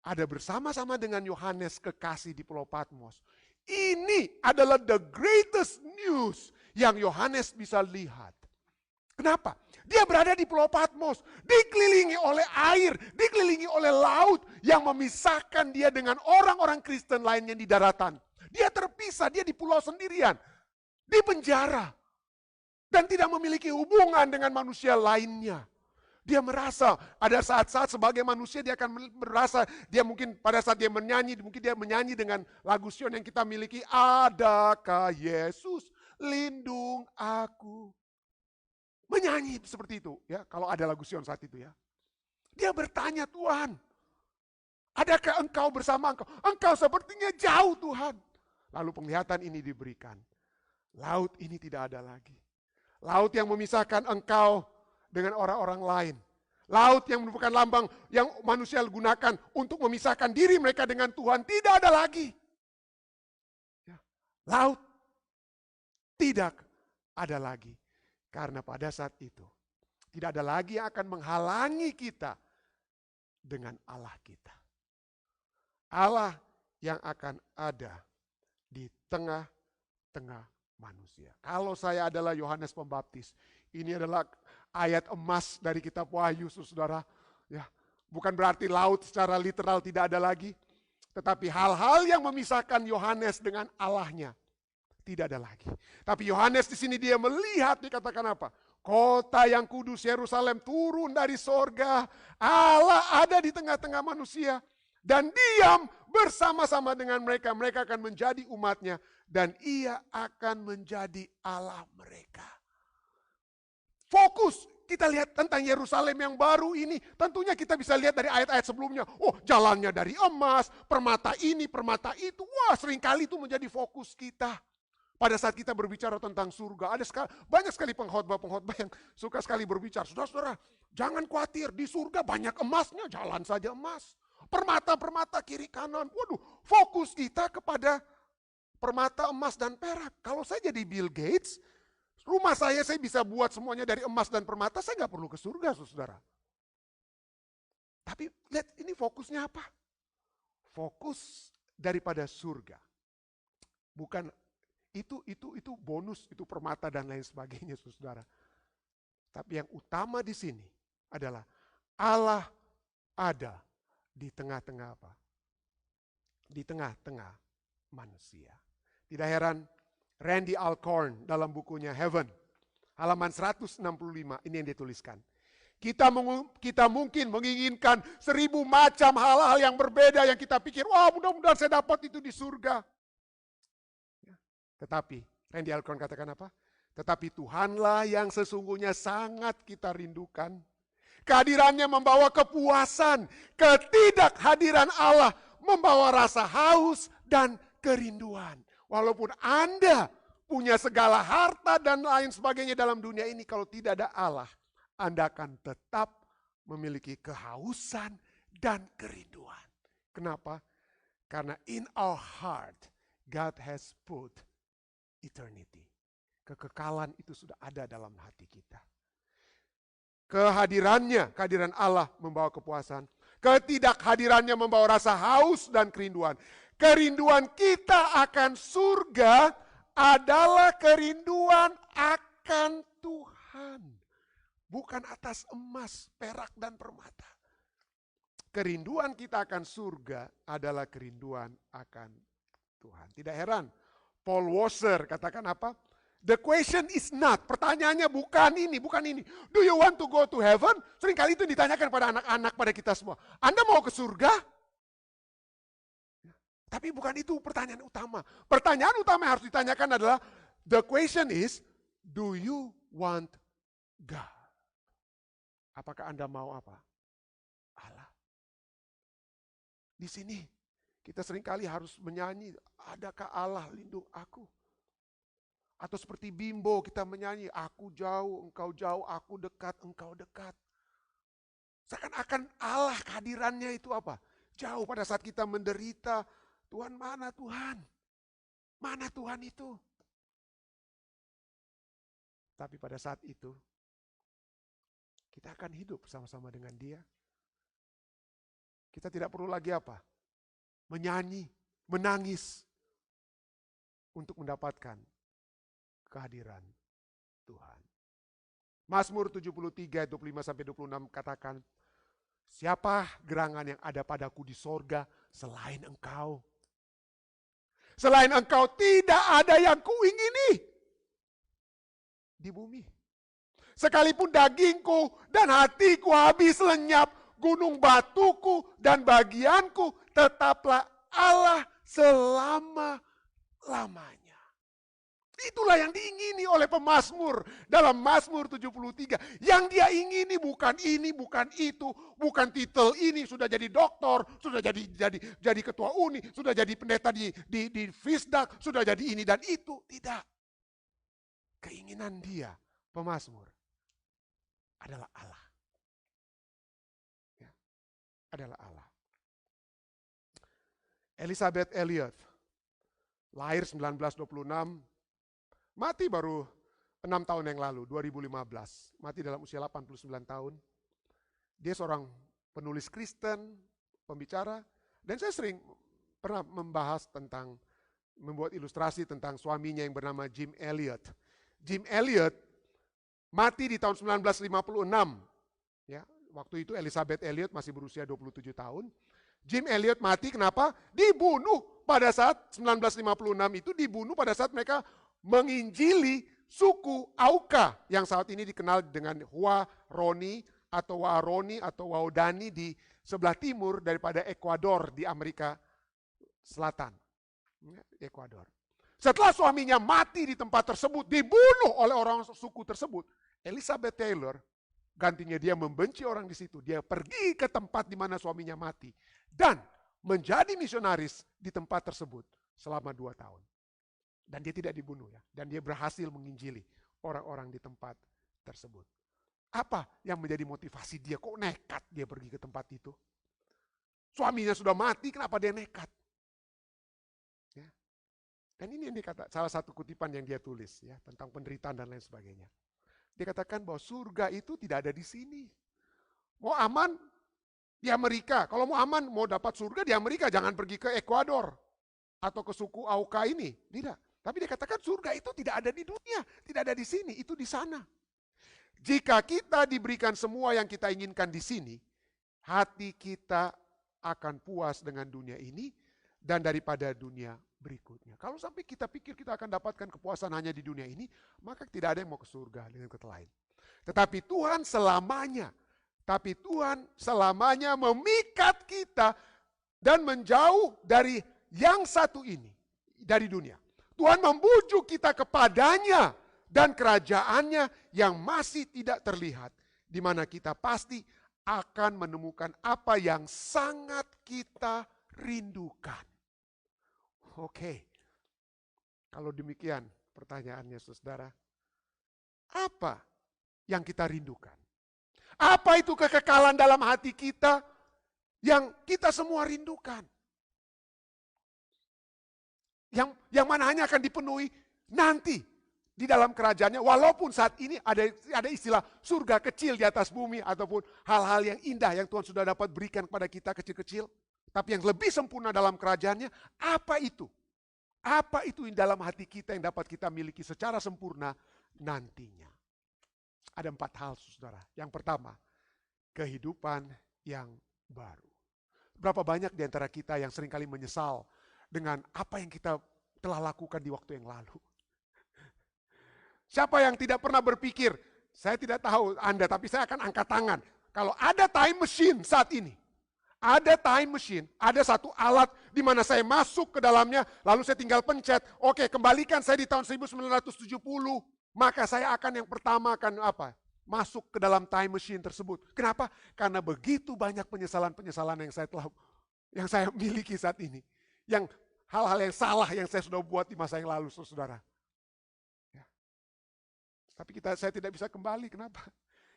ada bersama-sama dengan Yohanes kekasih di Pulau Patmos. Ini adalah the greatest news yang Yohanes bisa lihat. Kenapa? Dia berada di Pulau Patmos, dikelilingi oleh air, dikelilingi oleh laut yang memisahkan dia dengan orang-orang Kristen lainnya di daratan. Dia terpisah, dia di pulau sendirian, di penjara, dan tidak memiliki hubungan dengan manusia lainnya. Dia merasa ada saat-saat sebagai manusia dia akan merasa, dia mungkin pada saat dia menyanyi, mungkin dia menyanyi dengan lagu Sion yang kita miliki, adakah Yesus lindung aku. Menyanyi seperti itu ya, kalau ada lagu Sion saat itu ya. Dia bertanya, Tuhan, adakah engkau bersama engkau? Engkau sepertinya jauh Tuhan. Lalu penglihatan ini diberikan. Laut ini tidak ada lagi. Laut yang memisahkan engkau dengan orang-orang lain. Laut yang merupakan lambang yang manusia gunakan untuk memisahkan diri mereka dengan Tuhan. Tidak ada lagi. Ya. Laut tidak ada lagi. Karena pada saat itu tidak ada lagi yang akan menghalangi kita dengan Allah kita. Allah yang akan ada di tengah-tengah manusia. Kalau saya adalah Yohanes Pembaptis, ini adalah ayat emas dari kitab Wahyu, saudara. Ya, bukan berarti laut secara literal tidak ada lagi, tetapi hal-hal yang memisahkan Yohanes dengan Allahnya tidak ada lagi. Tapi Yohanes di sini dia melihat, dikatakan apa? Kota yang kudus Yerusalem turun dari sorga. Allah ada di tengah-tengah manusia. Dan diam bersama-sama dengan mereka. Mereka akan menjadi umatnya. dan ia akan menjadi Allah mereka. Fokus, kita lihat tentang Yerusalem yang baru ini. Tentunya kita bisa lihat dari ayat-ayat sebelumnya. Oh, jalannya dari emas, permata ini, permata itu. Wah, seringkali itu menjadi fokus kita. Pada saat kita berbicara tentang surga, banyak sekali pengkhotbah-pengkhotbah yang suka sekali berbicara. Saudara-saudara, jangan khawatir, di surga banyak emasnya, jalan saja emas. Permata-permata kiri kanan. Waduh, fokus kita kepada permata, emas, dan perak. Kalau saya jadi Bill Gates, rumah saya bisa buat semuanya dari emas dan permata, saya nggak perlu ke surga, saudara. Tapi lihat ini fokusnya apa? Fokus daripada surga. Bukan itu bonus, itu permata dan lain sebagainya, saudara. Tapi yang utama di sini adalah Allah ada di tengah-tengah apa? Di tengah-tengah manusia. Tidak heran Randy Alcorn dalam bukunya Heaven, halaman 165, ini yang dituliskan. Kita mungkin menginginkan 1000 macam hal-hal yang berbeda yang kita pikir, wah mudah-mudahan saya dapat itu di surga. Tetapi, Randy Alcorn katakan apa? Tetapi Tuhanlah yang sesungguhnya sangat kita rindukan. Kehadirannya membawa kepuasan, ketidakhadiran Allah membawa rasa haus dan kerinduan. Walaupun Anda punya segala harta dan lain sebagainya dalam dunia ini, kalau tidak ada Allah, Anda akan tetap memiliki kehausan dan kerinduan. Kenapa? Karena in our heart, God has put eternity. Kekekalan itu sudah ada dalam hati kita. Kehadiran Allah membawa kepuasan. Ketidakhadirannya membawa rasa haus dan kerinduan. Kerinduan kita akan surga adalah kerinduan akan Tuhan. Bukan atas emas, perak, dan permata. Kerinduan kita akan surga adalah kerinduan akan Tuhan. Tidak heran, Paul Washer katakan apa? The question is not, pertanyaannya bukan ini. Do you want to go to heaven? Seringkali itu ditanyakan pada anak-anak, pada kita semua. Anda mau ke surga? Tapi bukan itu pertanyaan utama. Pertanyaan utama yang harus ditanyakan adalah, the question is, do you want God? Apakah Anda mau apa? Allah. Di sini kita seringkali harus menyanyi, adakah Allah lindung aku? Atau seperti Bimbo kita menyanyi, aku jauh, engkau jauh, aku dekat, engkau dekat. Seakan-akan Allah kehadirannya itu apa? Jauh pada saat kita menderita, Tuhan mana Tuhan? Mana Tuhan itu? Tapi pada saat itu, kita akan hidup bersama-sama dengan Dia. Kita tidak perlu lagi apa? Menyanyi, menangis untuk mendapatkan kehadiran Tuhan. Mazmur 73 25-26 katakan, siapa gerangan yang ada padaku di sorga selain engkau? Selain engkau tidak ada yang kuingini di bumi. Sekalipun dagingku dan hatiku habis lenyap, gunung batuku dan bagianku tetaplah Allah selama-lamanya. Itulah yang diingini oleh pemazmur dalam Mazmur 73. Yang dia ingini bukan ini, bukan itu, bukan titel ini, sudah jadi doktor, sudah jadi ketua uni, sudah jadi pendeta di Fisdak, sudah jadi ini dan itu. Tidak. Keinginan dia, pemazmur, adalah Allah. Ya, adalah Allah. Elizabeth Elliot, lahir 1926, mati baru 6 tahun yang lalu, 2015. Mati dalam usia 89 tahun. Dia seorang penulis Kristen, pembicara, dan saya sering pernah membahas tentang, membuat ilustrasi tentang suaminya yang bernama Jim Elliot. Jim Elliot mati di tahun 1956. Ya, waktu itu Elizabeth Elliot masih berusia 27 tahun. Jim Elliot mati kenapa? Dibunuh pada saat 1956 itu, dibunuh pada saat mereka menginjili suku Auka yang saat ini dikenal dengan Huaroni atau Waoroni atau Waodani di sebelah timur daripada Ekuador di Amerika Selatan. Ekuador. Setelah suaminya mati di tempat tersebut, dibunuh oleh orang suku tersebut, Elizabeth Taylor gantinya dia membenci orang di situ. Dia pergi ke tempat di mana suaminya mati dan menjadi misionaris di tempat tersebut selama 2 tahun. Dan dia tidak dibunuh ya. Dan dia berhasil menginjili orang-orang di tempat tersebut. Apa yang menjadi motivasi dia? Kok nekat dia pergi ke tempat itu? Suaminya sudah mati, kenapa dia nekat? Ya. Dan ini yang dikata, salah satu kutipan yang dia tulis ya tentang penderitaan dan lain sebagainya. Dia katakan bahwa surga itu tidak ada di sini. Mau aman di Amerika. Kalau mau aman, mau dapat surga di Amerika, jangan pergi ke Ekuador atau ke suku Auca ini. Tidak. Tapi dia katakan surga itu tidak ada di dunia, tidak ada di sini, itu di sana. Jika kita diberikan semua yang kita inginkan di sini, hati kita akan puas dengan dunia ini dan daripada dunia berikutnya. Kalau sampai kita pikir kita akan dapatkan kepuasan hanya di dunia ini, maka tidak ada yang mau ke surga dengan kata lain. Tetapi Tuhan selamanya memikat kita dan menjauh dari yang satu ini, dari dunia. Tuhan membujuk kita kepadanya dan kerajaannya yang masih tidak terlihat, di mana kita pasti akan menemukan apa yang sangat kita rindukan. Oke, kalau demikian pertanyaannya saudara, apa yang kita rindukan? Apa itu kekekalan dalam hati kita yang kita semua rindukan? Yang mana hanya akan dipenuhi nanti di dalam kerajaannya, walaupun saat ini ada istilah surga kecil di atas bumi, ataupun hal-hal yang indah yang Tuhan sudah dapat berikan kepada kita kecil-kecil. Tapi yang lebih sempurna dalam kerajaannya, apa itu? Apa itu dalam hati kita yang dapat kita miliki secara sempurna nantinya? Ada 4 hal saudara. Yang pertama, kehidupan yang baru. Berapa banyak di antara kita yang seringkali menyesal dengan apa yang kita telah lakukan di waktu yang lalu? Siapa yang tidak pernah berpikir, saya tidak tahu Anda, tapi saya akan angkat tangan. Kalau ada time machine saat ini, ada time machine, ada satu alat di mana saya masuk ke dalamnya, lalu saya tinggal pencet, oke, kembalikan saya di tahun 1970, maka saya akan yang pertama akan apa? Masuk ke dalam time machine tersebut. Kenapa? Karena begitu banyak penyesalan-penyesalan yang saya miliki saat ini. Yang hal-hal yang salah yang saya sudah buat di masa yang lalu, saudara. Ya. Tapi saya tidak bisa kembali, kenapa?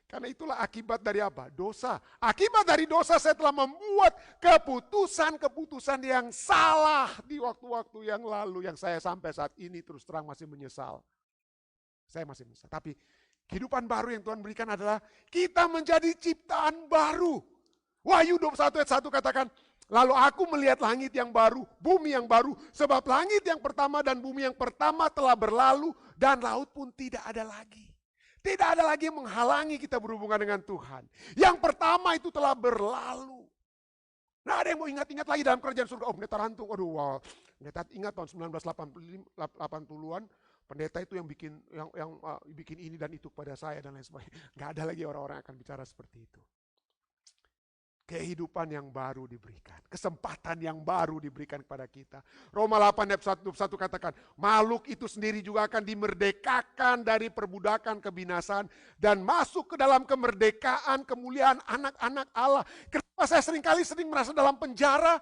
Karena itulah akibat dari apa? Dosa. Akibat dari dosa saya telah membuat keputusan-keputusan yang salah di waktu-waktu yang lalu, yang saya sampai saat ini terus terang masih menyesal. Saya masih menyesal. Tapi kehidupan baru yang Tuhan berikan adalah kita menjadi ciptaan baru. Wahyu 21 ayat 1 katakan, lalu aku melihat langit yang baru, bumi yang baru, sebab langit yang pertama dan bumi yang pertama telah berlalu dan laut pun tidak ada lagi. Tidak ada lagi yang menghalangi kita berhubungan dengan Tuhan. Yang pertama itu telah berlalu. Nah, ada yang mau ingat-ingat lagi dalam kerajaan surga. Oh, pendeta Rantung, aduh, wow. Pendeta ingat tahun 1980-an, pendeta itu yang bikin ini dan itu kepada saya dan lain sebagainya. Gak ada lagi orang-orang yang akan bicara seperti itu. Kehidupan yang baru diberikan. Kesempatan yang baru diberikan kepada kita. Roma 8 ayat 21 katakan, makhluk itu sendiri juga akan dimerdekakan dari perbudakan kebinasaan dan masuk ke dalam kemerdekaan kemuliaan anak-anak Allah. Kenapa saya sering merasa dalam penjara?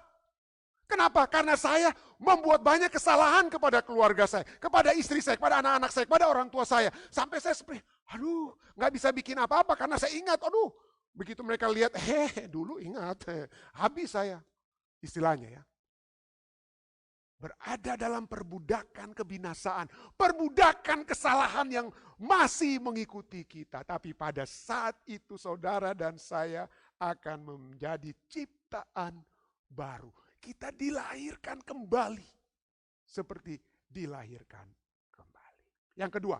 Kenapa? Karena saya membuat banyak kesalahan kepada keluarga saya, kepada istri saya, kepada anak-anak saya, kepada orang tua saya. Sampai saya seperti, aduh, gak bisa bikin apa-apa karena saya ingat, aduh, begitu mereka lihat, dulu ingat, habis saya. Istilahnya ya. Berada dalam perbudakan kebinasaan. Perbudakan kesalahan yang masih mengikuti kita. Tapi pada saat itu saudara dan saya akan menjadi ciptaan baru. Kita dilahirkan kembali. Seperti dilahirkan kembali. Yang kedua,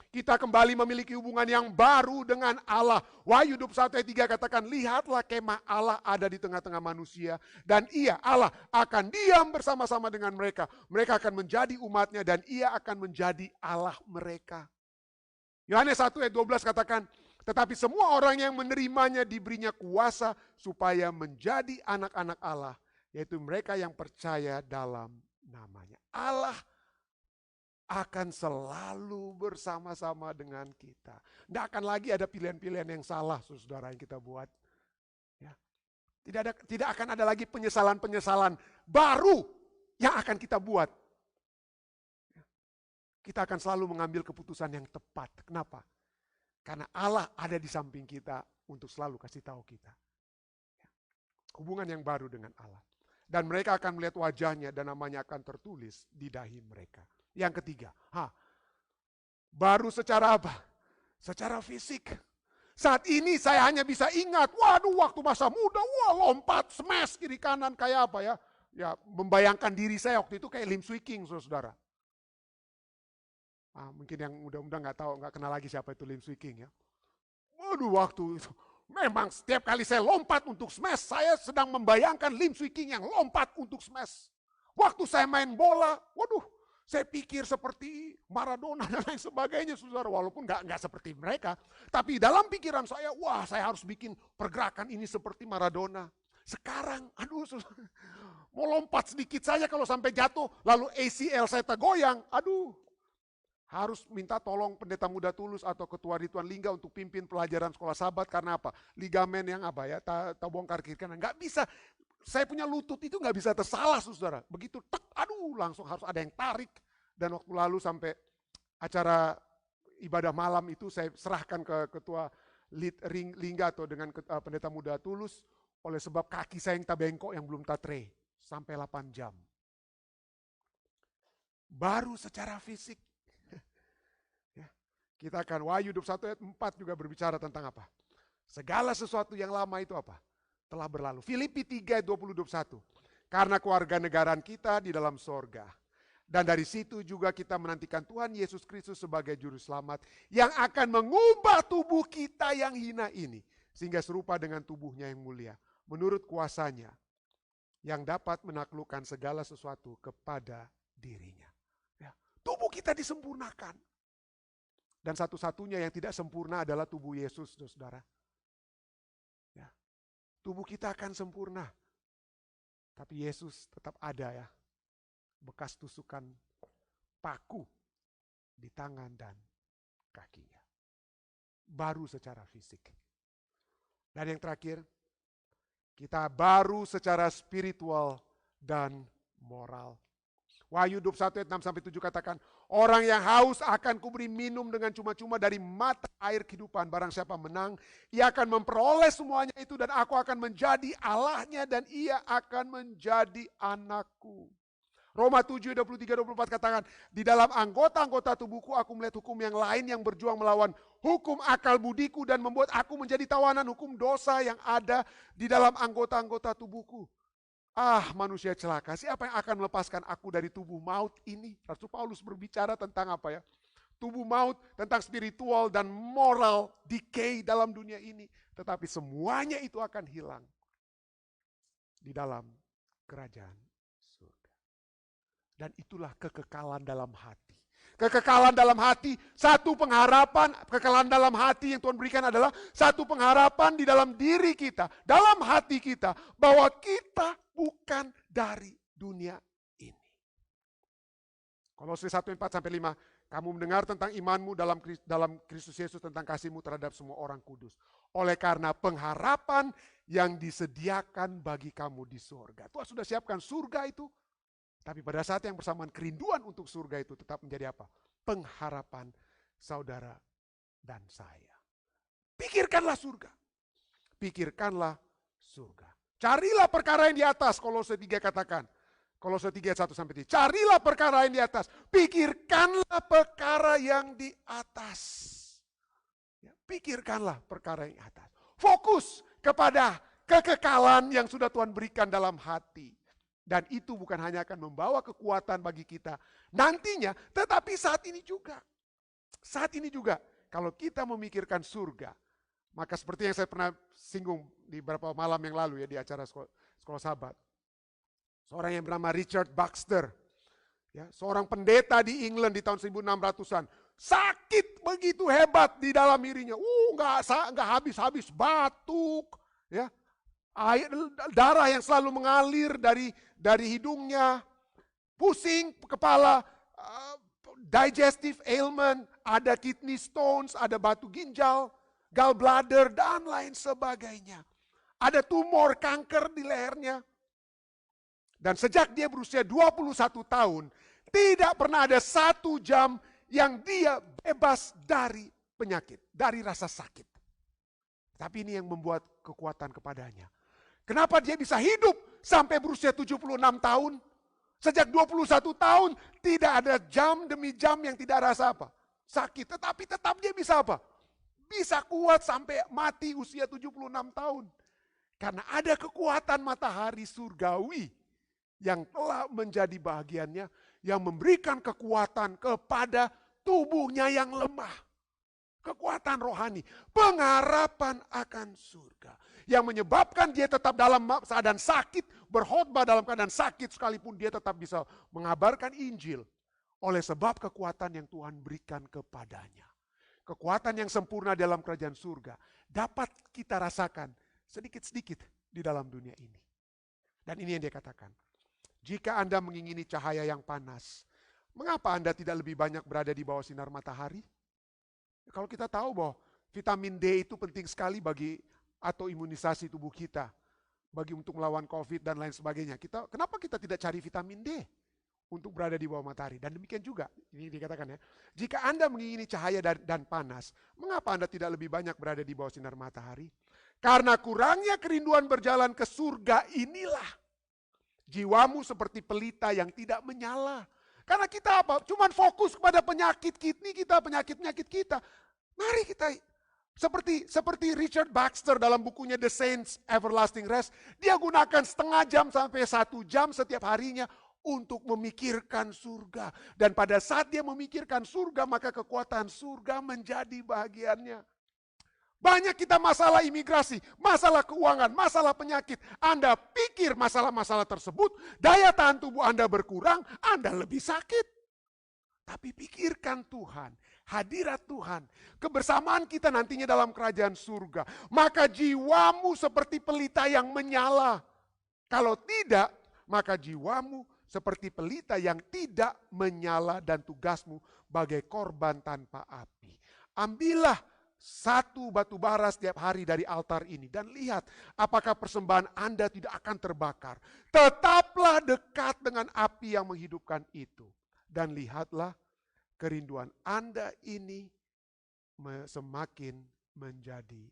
kita kembali memiliki hubungan yang baru dengan Allah. Wahyu 21 ayat 3 katakan, lihatlah kemah Allah ada di tengah-tengah manusia. Dan ia, Allah, akan diam bersama-sama dengan mereka. Mereka akan menjadi umatnya dan ia akan menjadi Allah mereka. Yohanes 1 ayat 12 katakan, tetapi semua orang yang menerimanya diberinya kuasa supaya menjadi anak-anak Allah. Yaitu mereka yang percaya dalam namanya. Allah akan selalu bersama-sama dengan kita. Tidak akan lagi ada pilihan-pilihan yang salah, saudara, yang kita buat. Ya. Tidak akan ada lagi penyesalan-penyesalan baru yang akan kita buat. Ya. Kita akan selalu mengambil keputusan yang tepat. Kenapa? Karena Allah ada di samping kita untuk selalu kasih tahu kita. Ya. Hubungan yang baru dengan Allah. Dan mereka akan melihat wajahnya dan namanya akan tertulis di dahi mereka. Yang ketiga, baru secara apa? Secara fisik. Saat ini saya hanya bisa ingat, waduh waktu masa muda, lompat, smash kiri kanan kayak apa ya. Ya membayangkan diri saya waktu itu kayak Lim Swee King, saudara. Mungkin yang muda-muda nggak kenal lagi siapa itu Lim Swee King ya. Waduh waktu itu, memang setiap kali saya lompat untuk smash, saya sedang membayangkan Lim Swee King yang lompat untuk smash. Waktu saya main bola, waduh, saya pikir seperti Maradona dan lain sebagainya, saudara. Walaupun nggak seperti mereka. Tapi dalam pikiran saya, wah saya harus bikin pergerakan ini seperti Maradona. Sekarang, aduh saudara, mau lompat sedikit saja kalau sampai jatuh, lalu ACL saya tergoyang, aduh. Harus minta tolong pendeta muda Tulus atau ketua Rituan Lingga untuk pimpin pelajaran sekolah sahabat. Karena apa? Ligamen yang apa ya, bongkar kiri kanan. Nggak bisa. Saya punya lutut itu nggak bisa tersalah, saudara. Begitu tek, aduh langsung harus ada yang tarik. Dan waktu lalu sampai acara ibadah malam itu saya serahkan ke ketua Lingga atau dengan pendeta muda Tulus. Oleh sebab kaki saya yang bengkok yang belum tatre. Sampai 8 jam. Baru secara fisik. Kita akan Wahyu 21 ayat 4 juga berbicara tentang apa? Segala sesuatu yang lama itu apa? Telah berlalu. Filipi 3 ayat 20-21. Karena kewarganegaraan kita di dalam sorga. Dan dari situ juga kita menantikan Tuhan Yesus Kristus sebagai juru selamat. Yang akan mengubah tubuh kita yang hina ini. Sehingga serupa dengan tubuhnya yang mulia. Menurut kuasanya. Yang dapat menaklukkan segala sesuatu kepada dirinya. Ya. Tubuh kita disempurnakan. Dan satu-satunya yang tidak sempurna adalah tubuh Yesus, saudara. Ya. Tubuh kita akan sempurna. Tapi Yesus tetap ada ya. Bekas tusukan paku di tangan dan kakinya. Baru secara fisik. Dan yang terakhir, kita baru secara spiritual dan moral. Wahyu 21 ayat 6-7 katakan, orang yang haus akan kuberi minum dengan cuma-cuma dari mata air kehidupan. Barang siapa menang, ia akan memperoleh semuanya itu dan aku akan menjadi Allahnya dan ia akan menjadi anakku. Roma 7, 23-24 katakan, di dalam anggota-anggota tubuhku aku melihat hukum yang lain yang berjuang melawan hukum akal budiku dan membuat aku menjadi tawanan hukum dosa yang ada di dalam anggota-anggota tubuhku. Manusia celaka, siapa yang akan melepaskan aku dari tubuh maut ini? Rasul Paulus berbicara tentang apa ya? Tubuh maut, tentang spiritual dan moral decay dalam dunia ini. Tetapi semuanya itu akan hilang di dalam kerajaan surga. Dan itulah kekekalan dalam hati. Kekekalan dalam hati, satu pengharapan, kekekalan dalam hati yang Tuhan berikan adalah satu pengharapan di dalam diri kita, dalam hati kita, bahwa kita bukan dari dunia ini. Kolose 1:4-5, kamu mendengar tentang imanmu dalam Kristus Yesus, tentang kasihmu terhadap semua orang kudus. Oleh karena pengharapan yang disediakan bagi kamu di surga. Tuhan sudah siapkan surga itu. Tapi pada saat yang bersamaan kerinduan untuk surga itu tetap menjadi apa? Pengharapan saudara dan saya. Pikirkanlah surga. Pikirkanlah surga. Carilah perkara yang di atas, Kolose 3 katakan. Kolose 3 ayat 1-3. Carilah perkara yang di atas. Pikirkanlah perkara yang di atas. Ya, pikirkanlah perkara yang di atas. Fokus kepada kekekalan yang sudah Tuhan berikan dalam hati. Dan itu bukan hanya akan membawa kekuatan bagi kita nantinya, tetapi saat ini juga. Saat ini juga, kalau kita memikirkan surga, maka seperti yang saya pernah singgung di beberapa malam yang lalu ya di acara sekolah sahabat. Seorang yang bernama Richard Baxter, ya, seorang pendeta di England di tahun 1600-an. Sakit begitu hebat di dalam dirinya. Nggak habis-habis, batuk, ya. Air, darah yang selalu mengalir dari hidungnya, pusing kepala, digestive ailment, ada kidney stones, ada batu ginjal, gallbladder, dan lain sebagainya. Ada tumor kanker di lehernya. Dan sejak dia berusia 21 tahun, tidak pernah ada 1 jam yang dia bebas dari penyakit, dari rasa sakit. Tapi ini yang membuat kekuatan kepadanya. Kenapa dia bisa hidup sampai berusia 76 tahun? Sejak 21 tahun tidak ada jam demi jam yang tidak rasa apa? Sakit. Tetapi tetap dia bisa apa? Bisa kuat sampai mati usia 76 tahun. Karena ada kekuatan matahari surgawi yang telah menjadi bahagiannya, yang memberikan kekuatan kepada tubuhnya yang lemah. Kekuatan rohani, pengharapan akan surga. Yang menyebabkan dia tetap dalam keadaan sakit, berkhotbah dalam keadaan sakit sekalipun dia tetap bisa mengabarkan Injil. Oleh sebab kekuatan yang Tuhan berikan kepadanya. Kekuatan yang sempurna dalam kerajaan surga dapat kita rasakan sedikit-sedikit di dalam dunia ini. Dan ini yang dia katakan. Jika Anda mengingini cahaya yang panas, mengapa Anda tidak lebih banyak berada di bawah sinar matahari? Kalau kita tahu bahwa vitamin D itu penting sekali bagi atau imunisasi tubuh kita, bagi untuk melawan COVID dan lain sebagainya. Kenapa kita tidak cari vitamin D untuk berada di bawah matahari? Dan demikian juga, ini dikatakan ya, jika Anda mengingini cahaya dan panas, mengapa Anda tidak lebih banyak berada di bawah sinar matahari? Karena kurangnya kerinduan berjalan ke surga inilah jiwamu seperti pelita yang tidak menyala. Karena kita apa? Cuman fokus kepada penyakit kidney kita, penyakit-penyakit kita. Mari kita seperti Richard Baxter dalam bukunya The Saints Everlasting Rest, dia gunakan setengah jam sampai 1 jam setiap harinya untuk memikirkan surga. Dan pada saat dia memikirkan surga, maka kekuatan surga menjadi bahagiannya. Banyak kita masalah imigrasi, masalah keuangan, masalah penyakit. Anda pikir masalah-masalah tersebut, daya tahan tubuh Anda berkurang, Anda lebih sakit. Tapi pikirkan Tuhan, hadirat Tuhan, kebersamaan kita nantinya dalam kerajaan surga. Maka jiwamu seperti pelita yang menyala. Kalau tidak, maka jiwamu seperti pelita yang tidak menyala dan tugasmu bagai korban tanpa api. Ambillah 1 batu bara setiap hari dari altar ini dan lihat apakah persembahan Anda tidak akan terbakar. Tetaplah dekat dengan api yang menghidupkan itu. Dan lihatlah kerinduan Anda ini semakin menjadi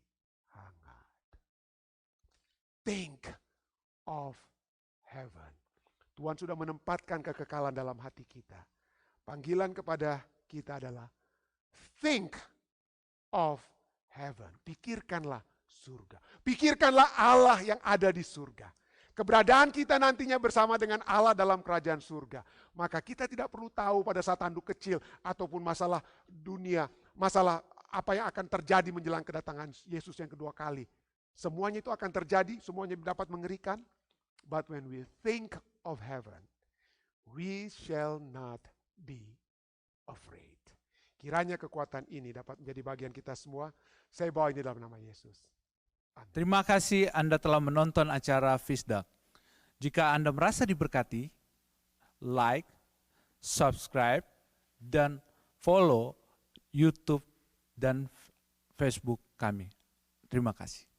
hangat. Think of heaven. Tuhan sudah menempatkan kekekalan dalam hati kita. Panggilan kepada kita adalah think of heaven. Pikirkanlah surga. Pikirkanlah Allah yang ada di surga. Keberadaan kita nantinya bersama dengan Allah dalam kerajaan surga. Maka kita tidak perlu tahu pada saat handuk kecil ataupun masalah dunia, masalah apa yang akan terjadi menjelang kedatangan Yesus yang kedua kali. Semuanya itu akan terjadi, semuanya dapat mengerikan. But when we think of heaven, we shall not be afraid. Kiranya kekuatan ini dapat menjadi bagian kita semua. Saya bawa ini dalam nama Yesus. Amin. Terima kasih Anda telah menonton acara Fisdak. Jika Anda merasa diberkati, like, subscribe, dan follow YouTube dan Facebook kami. Terima kasih.